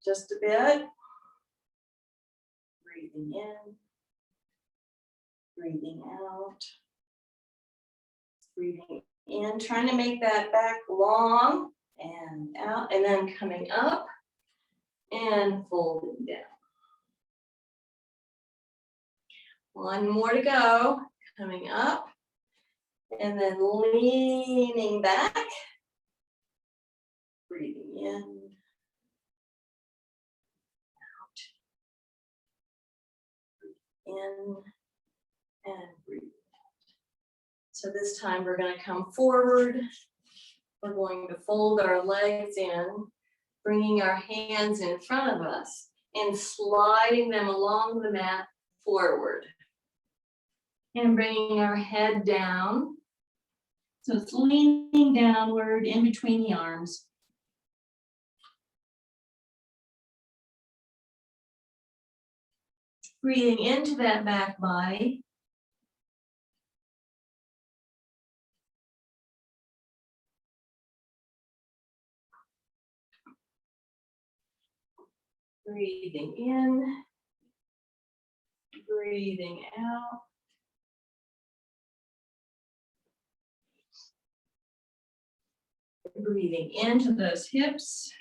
just a bit. Breathing in, breathing out, breathing in, trying to make that back long and out, and then coming up and folding down. 1 more to go, coming up and then leaning back, breathing in, in and breathe out. So this time we're going to come forward. We're going to fold our legs in, bringing our hands in front of us and sliding them along the mat forward. And bringing our head down. So it's leaning downward in between the arms. Breathing into that back body. Breathing in, breathing out. Breathing into those hips.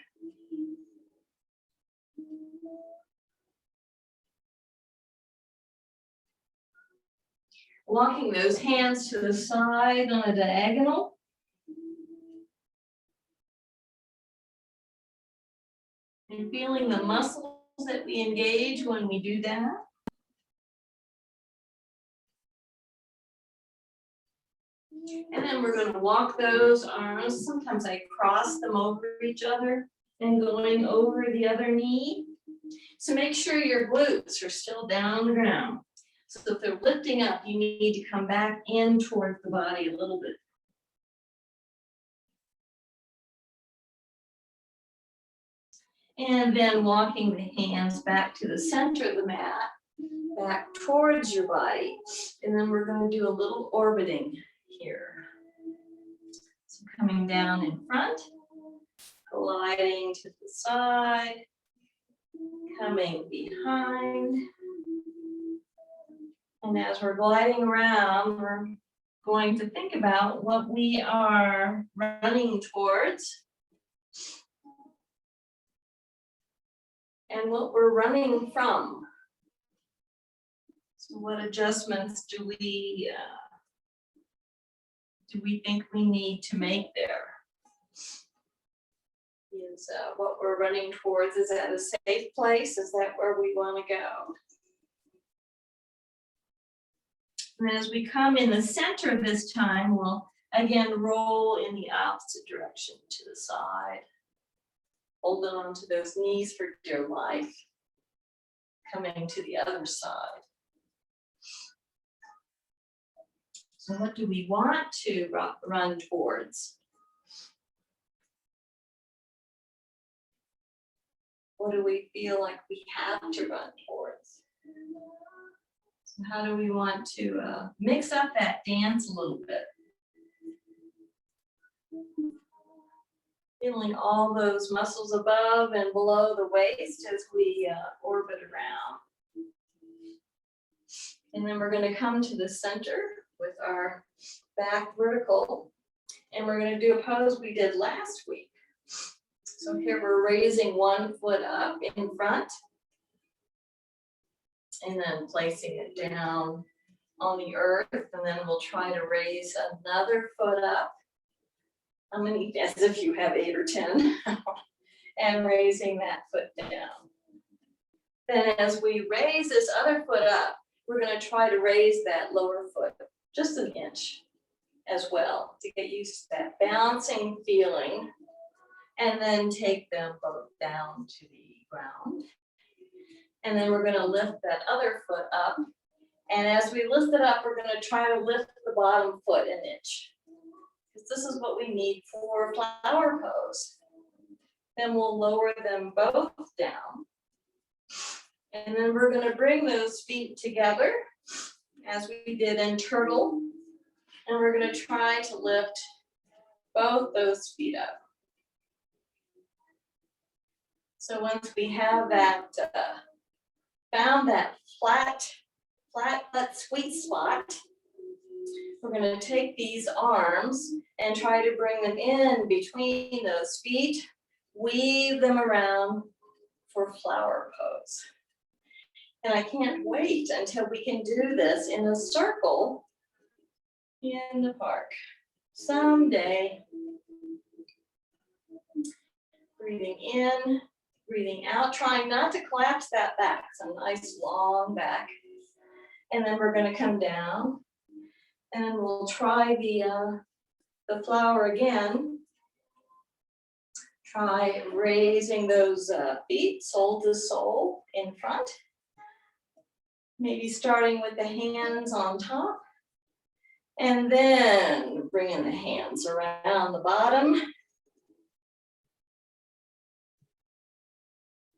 Walking those hands to the side on a diagonal. And feeling the muscles that we engage when we do that. And then we're going to walk those arms. Sometimes I cross them over each other and going over the other knee. So make sure your glutes are still down on the ground. So if they're lifting up, you need to come back in towards the body a little bit. And then walking the hands back to the center of the mat, back towards your body. And then we're going to do a little orbiting here. So coming down in front, gliding to the side, coming behind. And as we're gliding around, we're going to think about what we are running towards and what we're running from. So what adjustments do we think we need to make there? Is what we're running towards, is that a safe place? Is that where we want to go? And as we come in the center this time, we'll again roll in the opposite direction to the side. Holding on to those knees for dear life. Coming to the other side. So what do we want to run towards? What do we feel like we have to run towards? So how do we want to mix up that dance a little bit? Feeling all those muscles above and below the waist as we orbit around. And then we're going to come to the center with our back vertical. And we're going to do a pose we did last week. So here we're raising one foot up in front and then placing it down on the earth, and then we'll try to raise another foot up. How many, as if you have 8 or 10, and raising that foot down. Then as we raise this other foot up, we're going to try to raise that lower foot just an inch as well to get used to that bouncing feeling, and then take them both down to the ground. And then we're going to lift that other foot up. And as we lift it up, we're going to try to lift the bottom foot an inch, because this is what we need for flower pose. Then we'll lower them both down. And then we're going to bring those feet together as we did in turtle. And we're going to try to lift both those feet up. So once we have that, found that flat sweet spot, we're going to take these arms and try to bring them in between those feet, weave them around for flower pose. And I can't wait until we can do this in a circle in the park someday. Breathing in, breathing out, trying not to collapse that back, some nice long back. And then we're going to come down and we'll try the flower again. Try raising those feet sole to sole in front. Maybe starting with the hands on top. And then bringing the hands around the bottom.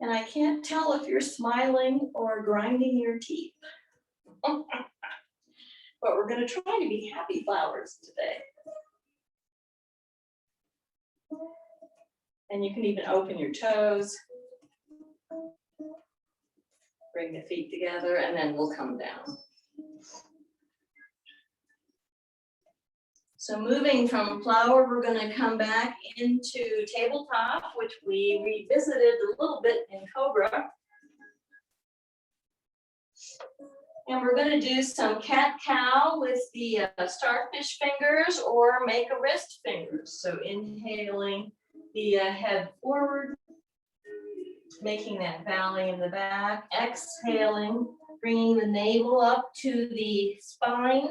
And I can't tell if you're smiling or grinding your teeth. But we're going to try to be happy flowers today. And you can even open your toes. Bring the feet together, and then we'll come down. So moving from flower, we're going to come back into tabletop, which we revisited a little bit in Cobra. And we're going to do some cat-cow with the starfish fingers or make a wrist fingers. So inhaling the head forward, making that valley in the back. Exhaling, bringing the navel up to the spine.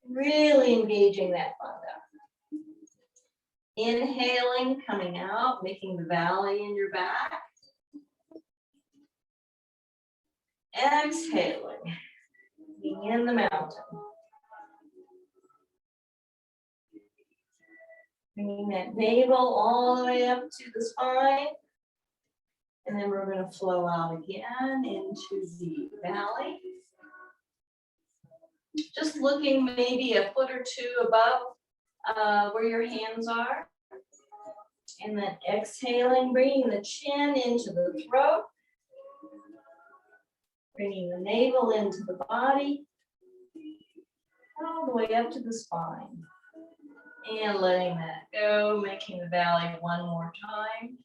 Really engaging that funda. Inhaling, coming out, making the valley in your back. Exhaling, being in the mountain. Bringing that navel all the way up to the spine. And then we're going to flow out again into the valley. Just looking maybe a foot or two above where your hands are. And then exhaling, bringing the chin into the throat. Bringing the navel into the body. All the way up to the spine. And letting that go, making the valley one more time.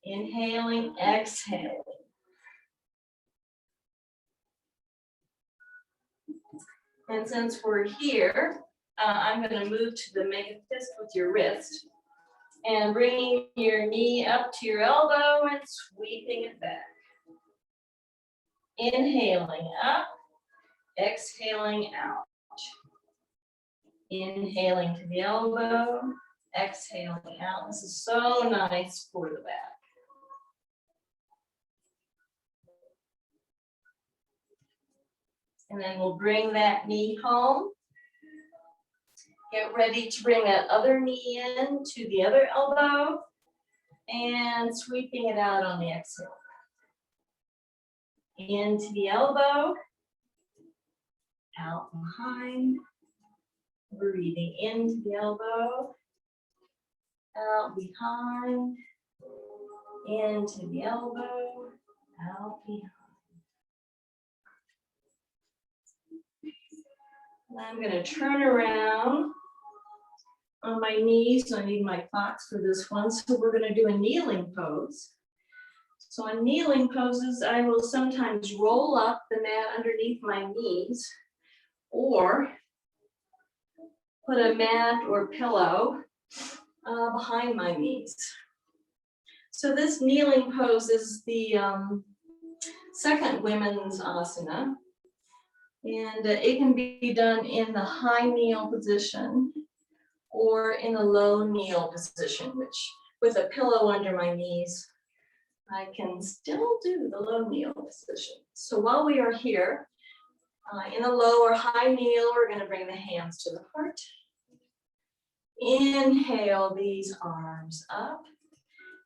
Inhaling, exhaling. And since we're here, I'm going to move to the make a fist with your wrist. And bringing your knee up to your elbow and sweeping it back. Inhaling up, exhaling out. Inhaling to the elbow, exhaling out. This is so nice for the back. And then we'll bring that knee home. Get ready to bring that other knee in to the other elbow and sweeping it out on the exhale. Into the elbow, out behind, breathing into the elbow, out behind, into the elbow, out behind. And I'm going to turn around on my knees, so I need my clocks for this one. So we're going to do a kneeling pose. So in kneeling poses, I will sometimes roll up the mat underneath my knees or put a mat or pillow behind my knees. So this kneeling pose is the second women's asana. And it can be done in the high kneel position or in a low kneel position, which with a pillow under my knees, I can still do the low kneel position. So while we are here, in a low or high kneel, we're going to bring the hands to the heart. Inhale these arms up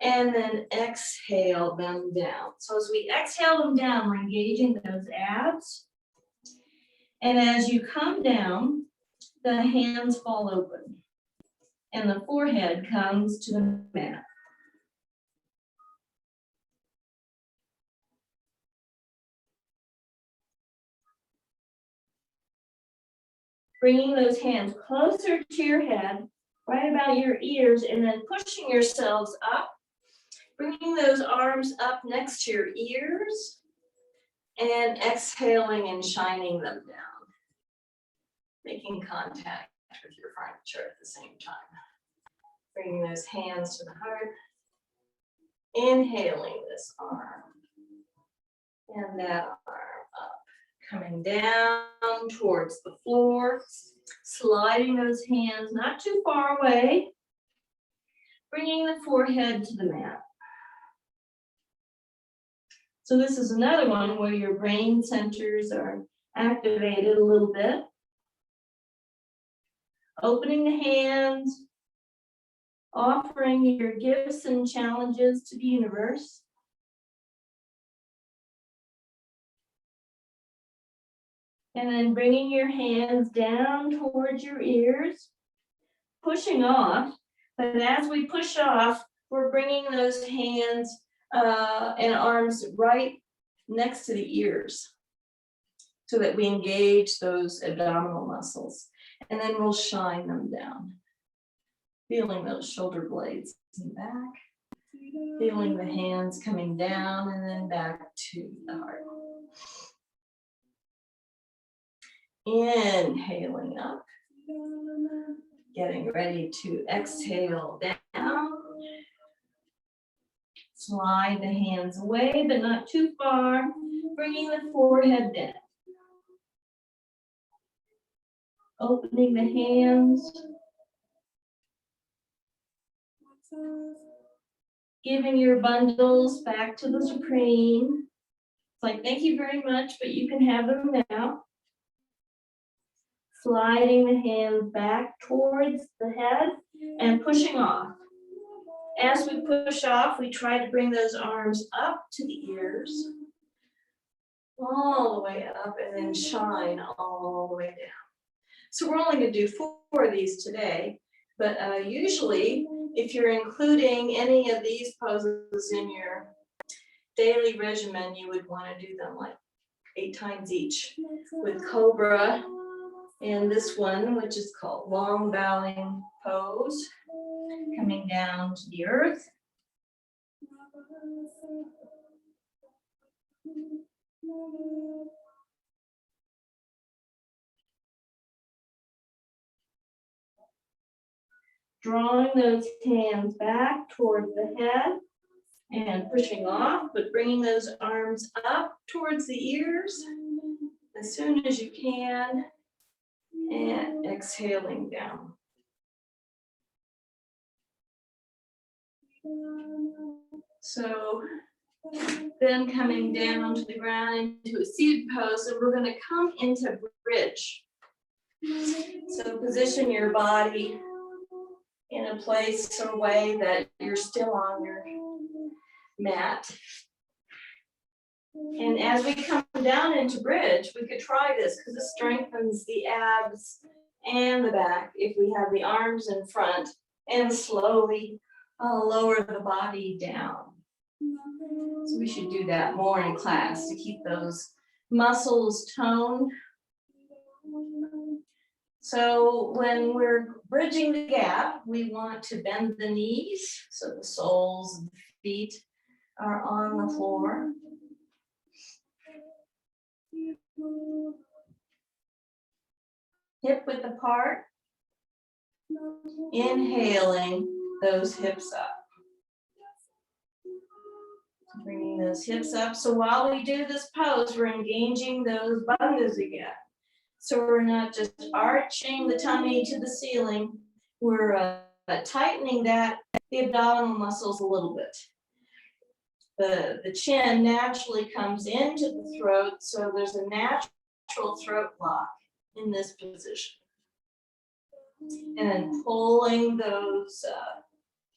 and then exhale them down. So as we exhale them down, we're engaging those abs. And as you come down, the hands fall open and the forehead comes to the mat. Bringing those hands closer to your head, right about your ears, and then pushing yourselves up. Bringing those arms up next to your ears and exhaling and shining them down. Making contact with your furniture at the same time. Bringing those hands to the heart. Inhaling this arm and that arm up. Coming down towards the floor. Sliding those hands not too far away. Bringing the forehead to the mat. So this is another one where your brain centers are activated a little bit. Opening the hands, offering your gifts and challenges to the universe. And then bringing your hands down towards your ears, pushing off. But as we push off, we're bringing those hands and arms right next to the ears so that we engage those abdominal muscles. And then we'll shine them down. Feeling those shoulder blades in the back. Feeling the hands coming down and then back to the heart. Inhaling up. Getting ready to exhale down. Slide the hands away, but not too far. Bringing the forehead down. Opening the hands. Giving your bundles back to the Supreme. It's like, thank you very much, but you can have them now. Sliding the hands back towards the head and pushing off. As we push off, we try to bring those arms up to the ears, all the way up, and then shine all the way down. So we're only going to do 4 of these today, but usually if you're including any of these poses in your daily regimen, you would want to do them like 8 times each with Cobra and this one, which is called long bowing pose, coming down to the earth. Drawing those hands back towards the head and pushing off, but bringing those arms up towards the ears as soon as you can and exhaling down. So then coming down to the ground into a seated pose, and we're going to come into bridge. So position your body in a place or way that you're still on your mat. And as we come down into bridge, we could try this because this strengthens the abs and the back if we have the arms in front and slowly lower the body down. So we should do that more in class to keep those muscles toned. So when we're bridging the gap, we want to bend the knees so the soles of the feet are on the floor. Hip width apart. Inhaling those hips up. Bringing those hips up. So while we do this pose, we're engaging those bandhas again. So we're not just arching the tummy to the ceiling, we're tightening the abdominal muscles a little bit. The chin naturally comes into the throat, so there's a natural throat lock in this position. And then pulling those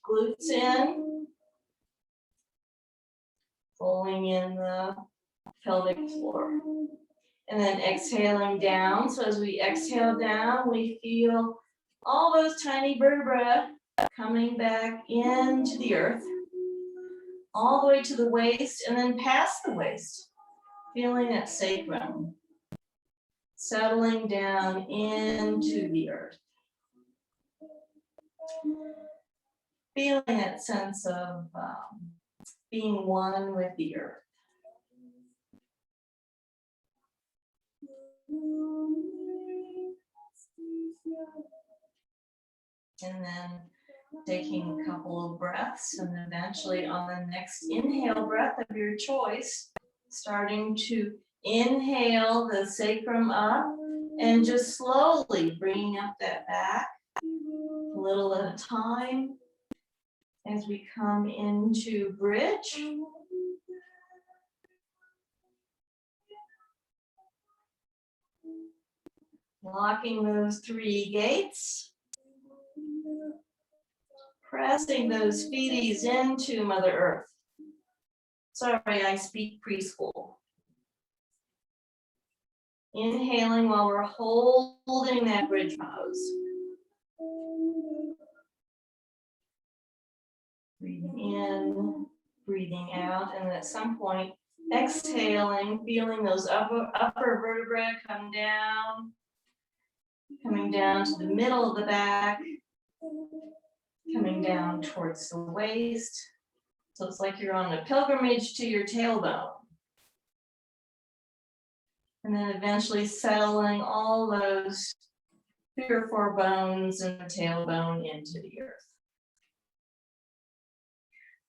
glutes in, pulling in the pelvic floor. And then exhaling down. So as we exhale down, we feel all those tiny vertebrae coming back into the earth, all the way to the waist and then past the waist, feeling that sacrum, settling down into the earth. Feeling that sense of being one with the earth. And then taking a couple of breaths, and eventually on the next inhale breath of your choice, starting to inhale the sacrum up and just slowly bringing up that back a little at a time as we come into bridge. Locking those 3 gates. Pressing those feeties into Mother Earth. Sorry, I speak preschool. Inhaling while we're holding that bridge pose. Breathing in, breathing out, and at some point, exhaling, feeling those upper vertebrae come down, coming down to the middle of the back, coming down towards the waist. So it's like you're on a pilgrimage to your tailbone. And then eventually settling all those 3 or 4 bones in the tailbone into the earth.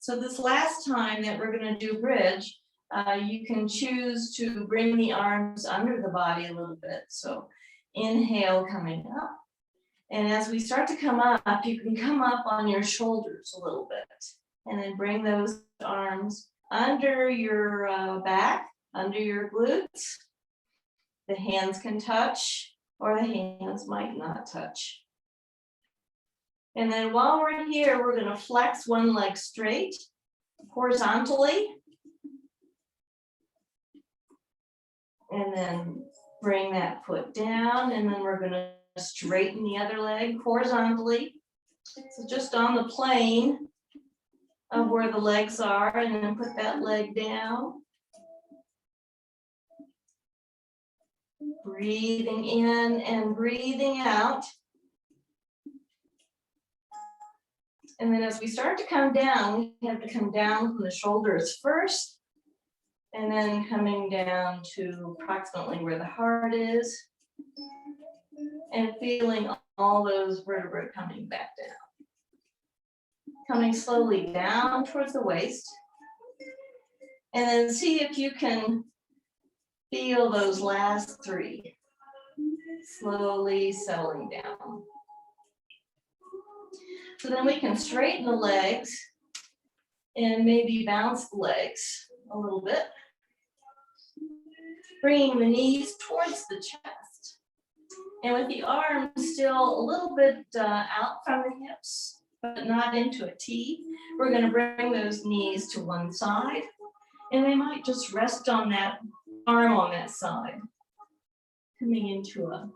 So this last time that we're going to do bridge, you can choose to bring the arms under the body a little bit. So inhale coming up. And as we start to come up, you can come up on your shoulders a little bit. And then bring those arms under your back, under your glutes. The hands can touch, or the hands might not touch. And then while we're here, we're going to flex one leg straight, horizontally. And then bring that foot down, and then we're going to straighten the other leg horizontally. So just on the plane of where the legs are, and then put that leg down. Breathing in and breathing out. And then as we start to come down, we have to come down from the shoulders first, and then coming down to approximately where the heart is, and feeling all those vertebrae coming back down. Coming slowly down towards the waist, and then see if you can feel those last 3, slowly settling down. So then we can straighten the legs and maybe bounce the legs a little bit. Bringing the knees towards the chest. And with the arms still a little bit out from the hips, but not into a T, we're going to bring those knees to one side. And they might just rest on that arm on that side. Coming into a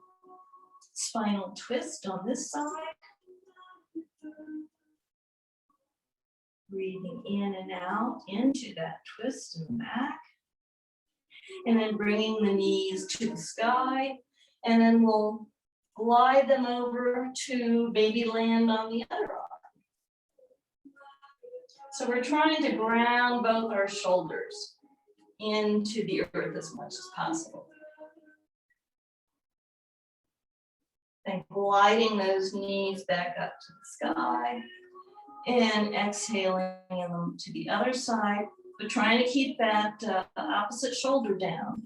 spinal twist on this side. Breathing in and out into that twist in the back. And then bringing the knees to the sky. And then we'll glide them over to baby land on the other arm. So we're trying to ground both our shoulders into the earth as much as possible. And gliding those knees back up to the sky and exhaling them to the other side, but trying to keep that opposite shoulder down.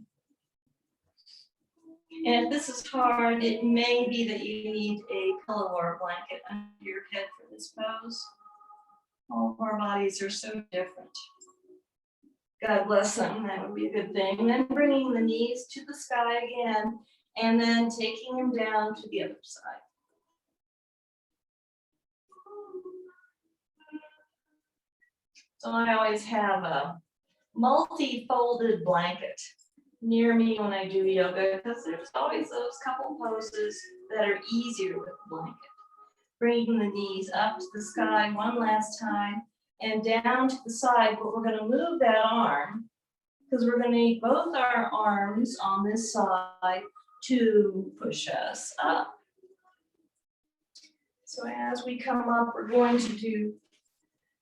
And if this is hard, it may be that you need a pillow or a blanket under your head for this pose. All of our bodies are so different. God bless them, that would be a good thing. And then bringing the knees to the sky again, and then taking them down to the other side. So I always have a multi-folded blanket near me when I do yoga, because there's always those couple poses that are easier with the blanket. Bringing the knees up to the sky one last time and down to the side, but we're going to move that arm because we're going to need both our arms on this side to push us up. So as we come up, we're going to do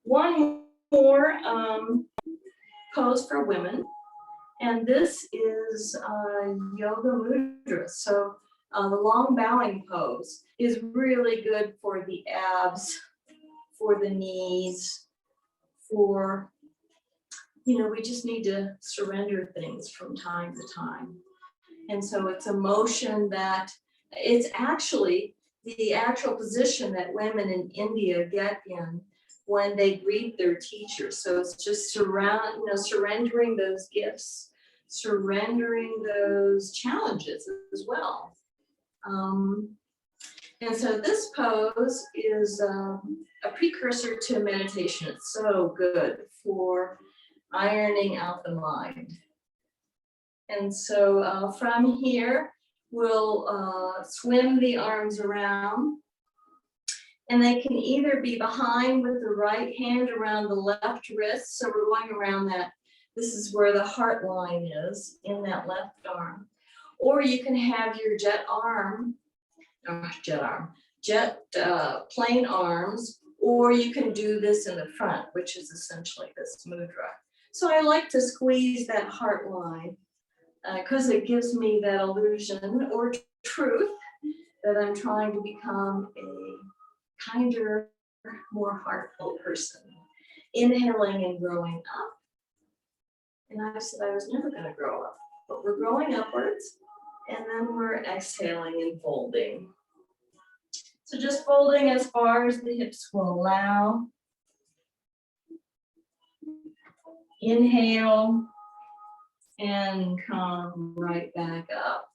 one more pose for women. And this is yoga mudra. So the long bowing pose is really good for the abs, for the knees, for, we just need to surrender things from time to time. And so it's a motion that it's actually the actual position that women in India get in when they greet their teachers. So it's just surrendering those gifts, surrendering those challenges as well. And so this pose is a precursor to meditation. It's so good for ironing out the mind. And so from here, we'll swim the arms around. And they can either be behind with the right hand around the left wrist. So we're going around that. This is where the heart line is in that left arm. Or you can have your plain arms, or you can do this in the front, which is essentially this mudra. So I like to squeeze that heart line because it gives me that illusion or truth that I'm trying to become a kinder, more heartful person. Inhaling and growing up. And I said I was never going to grow up, but we're growing upwards, and then we're exhaling and folding. So just folding as far as the hips will allow. Inhale and come right back up.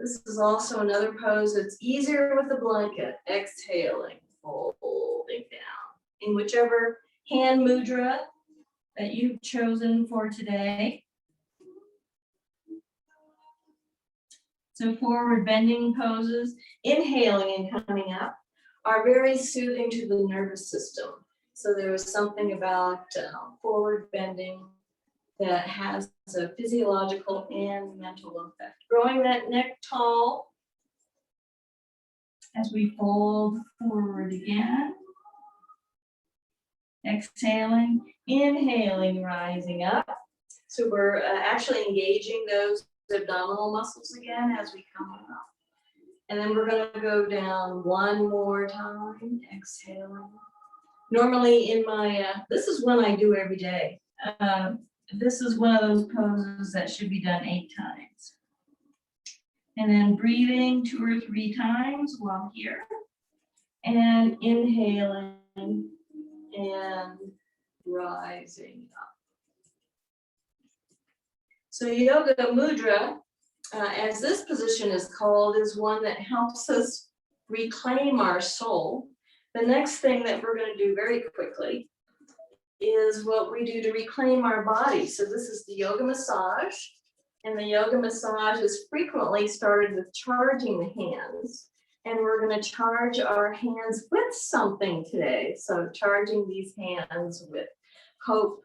This is also another pose that's easier with the blanket. Exhaling, folding down in whichever hand mudra that you've chosen for today. So forward bending poses, inhaling and coming up, are very soothing to the nervous system. So there is something about forward bending that has a physiological and mental effect. Growing that neck tall as we fold forward again. Exhaling, inhaling, rising up. So we're actually engaging those abdominal muscles again as we come up. And then we're going to go down one more time, exhaling. Normally in my, this is one I do every day. This is one of those poses that should be done 8 times. And then breathing 2 or 3 times while here. And inhaling and rising up. So yoga mudra, as this position is called, is one that helps us reclaim our soul. The next thing that we're going to do very quickly is what we do to reclaim our body. So this is the yoga massage. And the yoga massage is frequently started with charging the hands. And we're going to charge our hands with something today. So charging these hands with hope,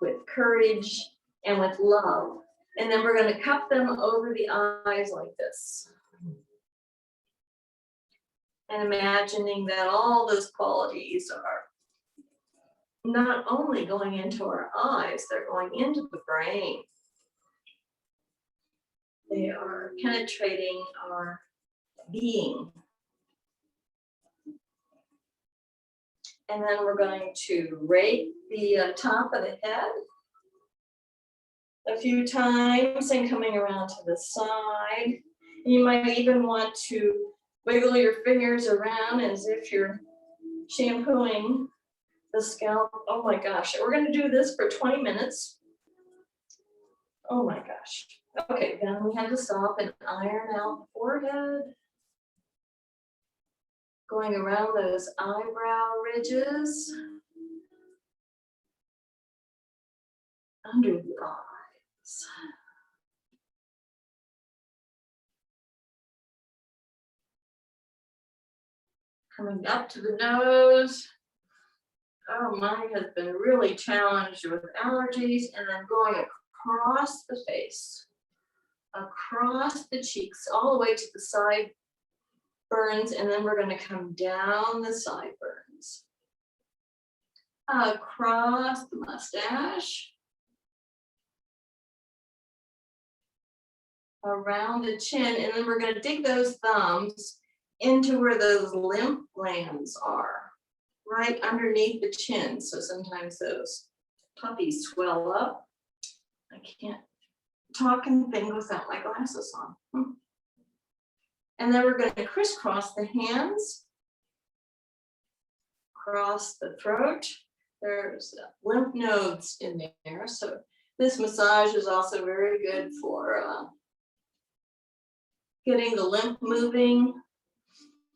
with courage, and with love. And then we're going to cup them over the eyes like this. And imagining that all those qualities are not only going into our eyes, they're going into the brain. They are penetrating our being. And then we're going to rake the top of the head a few times and coming around to the side. You might even want to wiggle your fingers around as if you're shampooing the scalp. Oh my gosh, we're going to do this for 20 minutes. Oh my gosh. Okay, then we have to stop and iron out the forehead. Going around those eyebrow ridges. Under the eyes. Coming up to the nose. Oh, mine has been really challenged with allergies, and then going across the face, across the cheeks, all the way to the sideburns, and then we're going to come down the sideburns. Across the mustache. Around the chin, and then we're going to dig those thumbs into where those lymph glands are, right underneath the chin. So sometimes those puppies swell up. I can't talk and think without my glasses on. And then we're going to crisscross the hands, across the throat. There's lymph nodes in there. So this massage is also very good for getting the lymph moving,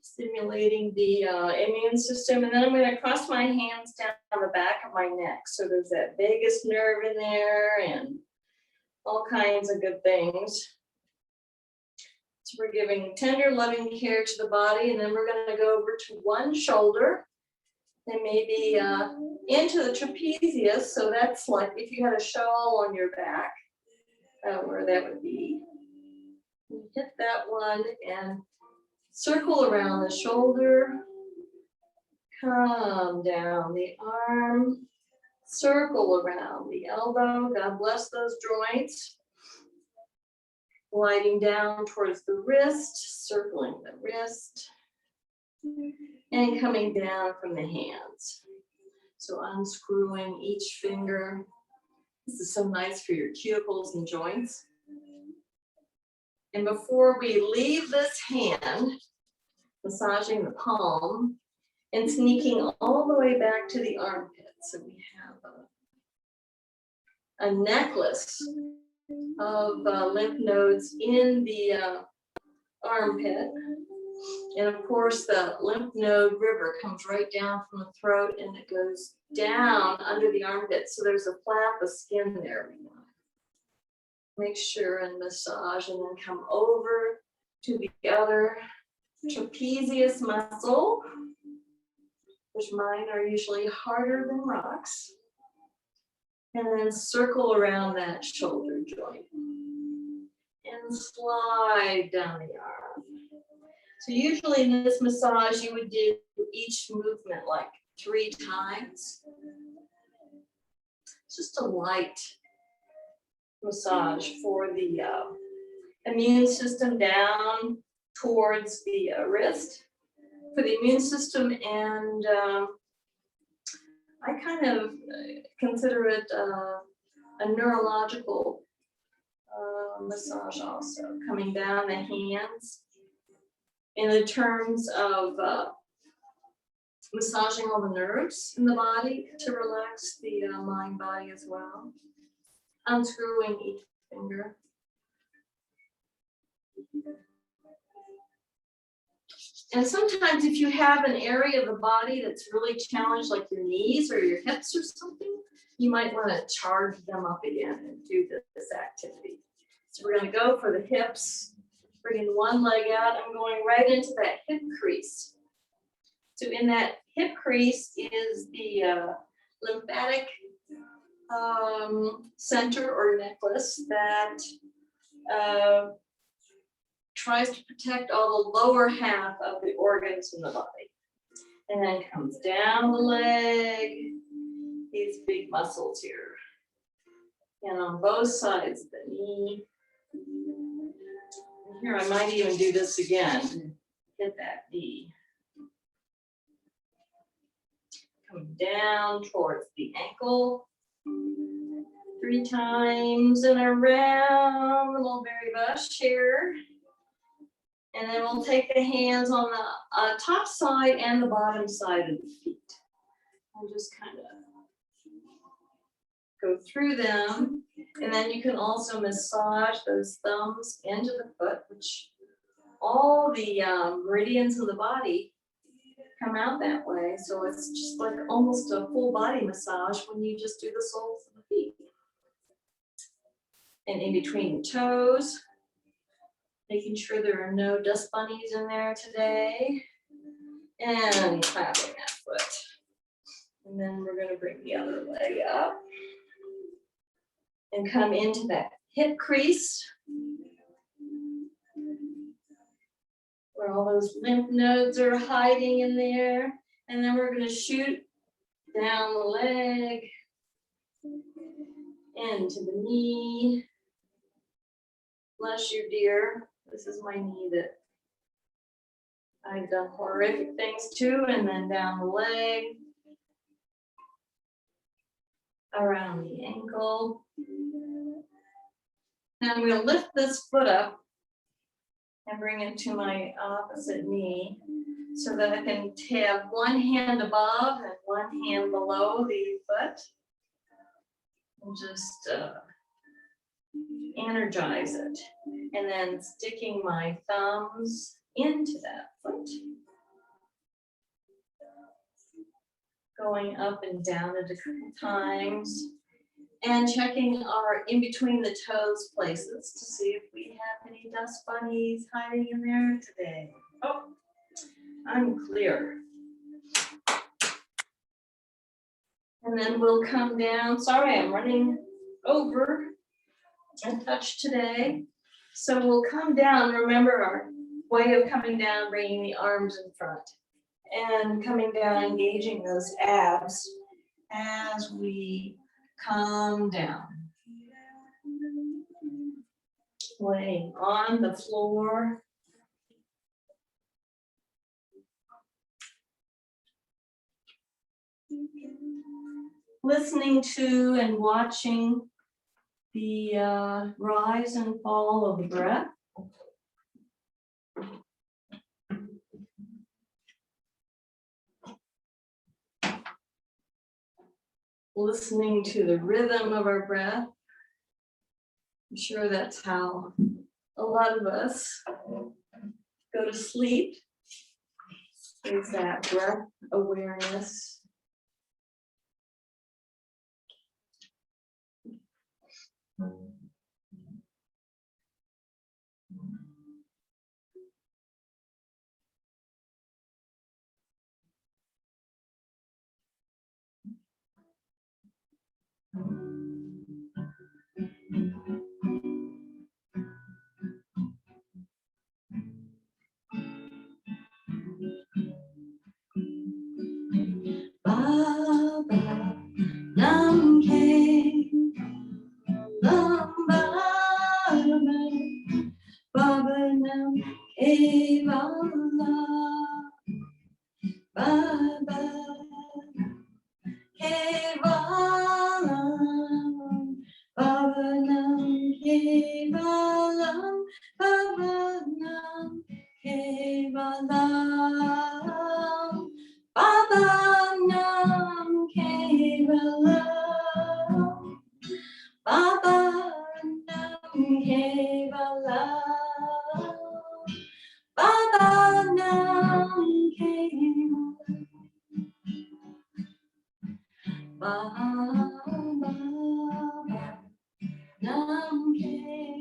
stimulating the immune system. And then I'm going to cross my hands down the back of my neck. So there's that vagus nerve in there and all kinds of good things. So we're giving tender, loving care to the body. And then we're going to go over to one shoulder and maybe into the trapezius. So that's like if you had a shawl on your back, where that would be. Hit that one and circle around the shoulder, come down the arm, circle around the elbow. God bless those joints. Gliding down towards the wrist, circling the wrist, and coming down from the hands. So unscrewing each finger. This is so nice for your cuticles and joints. And before we leave this hand, massaging the palm and sneaking all the way back to the armpit. So we have a necklace of lymph nodes in the armpit. And of course, the lymph node river comes right down from the throat and it goes down under the armpit. So there's a flap of skin there. Make sure and massage and then come over to the other trapezius muscle, which mine are usually harder than rocks. And then circle around that shoulder joint and slide down the arm. So usually in this massage, you would do each movement like 3 times. It's just a light massage for the immune system down towards the wrist, for the immune system, and I kind of consider it a neurological massage also, coming down the hands in the terms of massaging all the nerves in the body to relax the mind body as well. Unscrewing each finger. And sometimes if you have an area of the body that's really challenged, like your knees or your hips or something, you might want to charge them up again and do this activity. So we're going to go for the hips, bringing one leg out. I'm going right into that hip crease. So in that hip crease is the lymphatic center or necklace that tries to protect all the lower half of the organs in the body. And then comes down the leg, these big muscles here. And on both sides of the knee. Here, I might even do this again. Hit that knee. Come down towards the ankle. 3 times and around the mulberry bush here. And then we'll take the hands on the top side and the bottom side of the feet. And just kind of go through them. And then you can also massage those thumbs into the foot, which all the meridians in the body come out that way. So it's just like almost a full body massage when you just do the soles of the feet. And in between the toes, making sure there are no dust bunnies in there today. And clapping that foot. And then we're going to bring the other leg up. And come into that hip crease. Where all those lymph nodes are hiding in there. And then we're going to shoot down the leg. Into the knee. Bless you, dear. This is my knee that I've done horrific things to, and then down the leg, around the ankle. Now I'm going to lift this foot up and bring it to my opposite knee so that I can have one hand above and one hand below the foot. And just energize it. And then sticking my thumbs into that foot. Going up and down a couple times. And checking our in between the toes places to see if we have any dust bunnies hiding in there today. Oh, I'm clear. And then we'll come down. Sorry, I'm running over a touch today. So we'll come down. Remember our way of coming down, bringing the arms in front and coming down, engaging those abs as we come down. Laying on the floor. Listening to and watching the rise and fall of the breath. Listening to the rhythm of our breath. I'm sure that's how a lot of us go to sleep, is that breath awareness. Baba Nam Ke Lam Baba Baba Nam Ke Vala Baba Ke Vala Baba Nam Ke Vala Baba Nam Ke Vala Baba Nam Kevala, Baba Nam Kevala, Baba Nam Kevala, Baba Nam Kevala,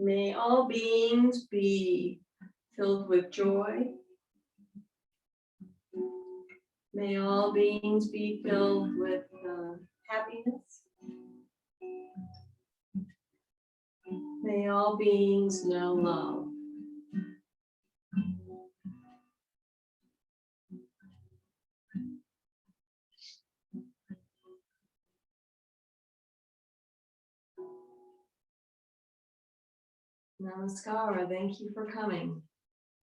May all beings be filled with joy. May all beings be filled with happiness. May all beings know love. Namaskara, thank you for coming.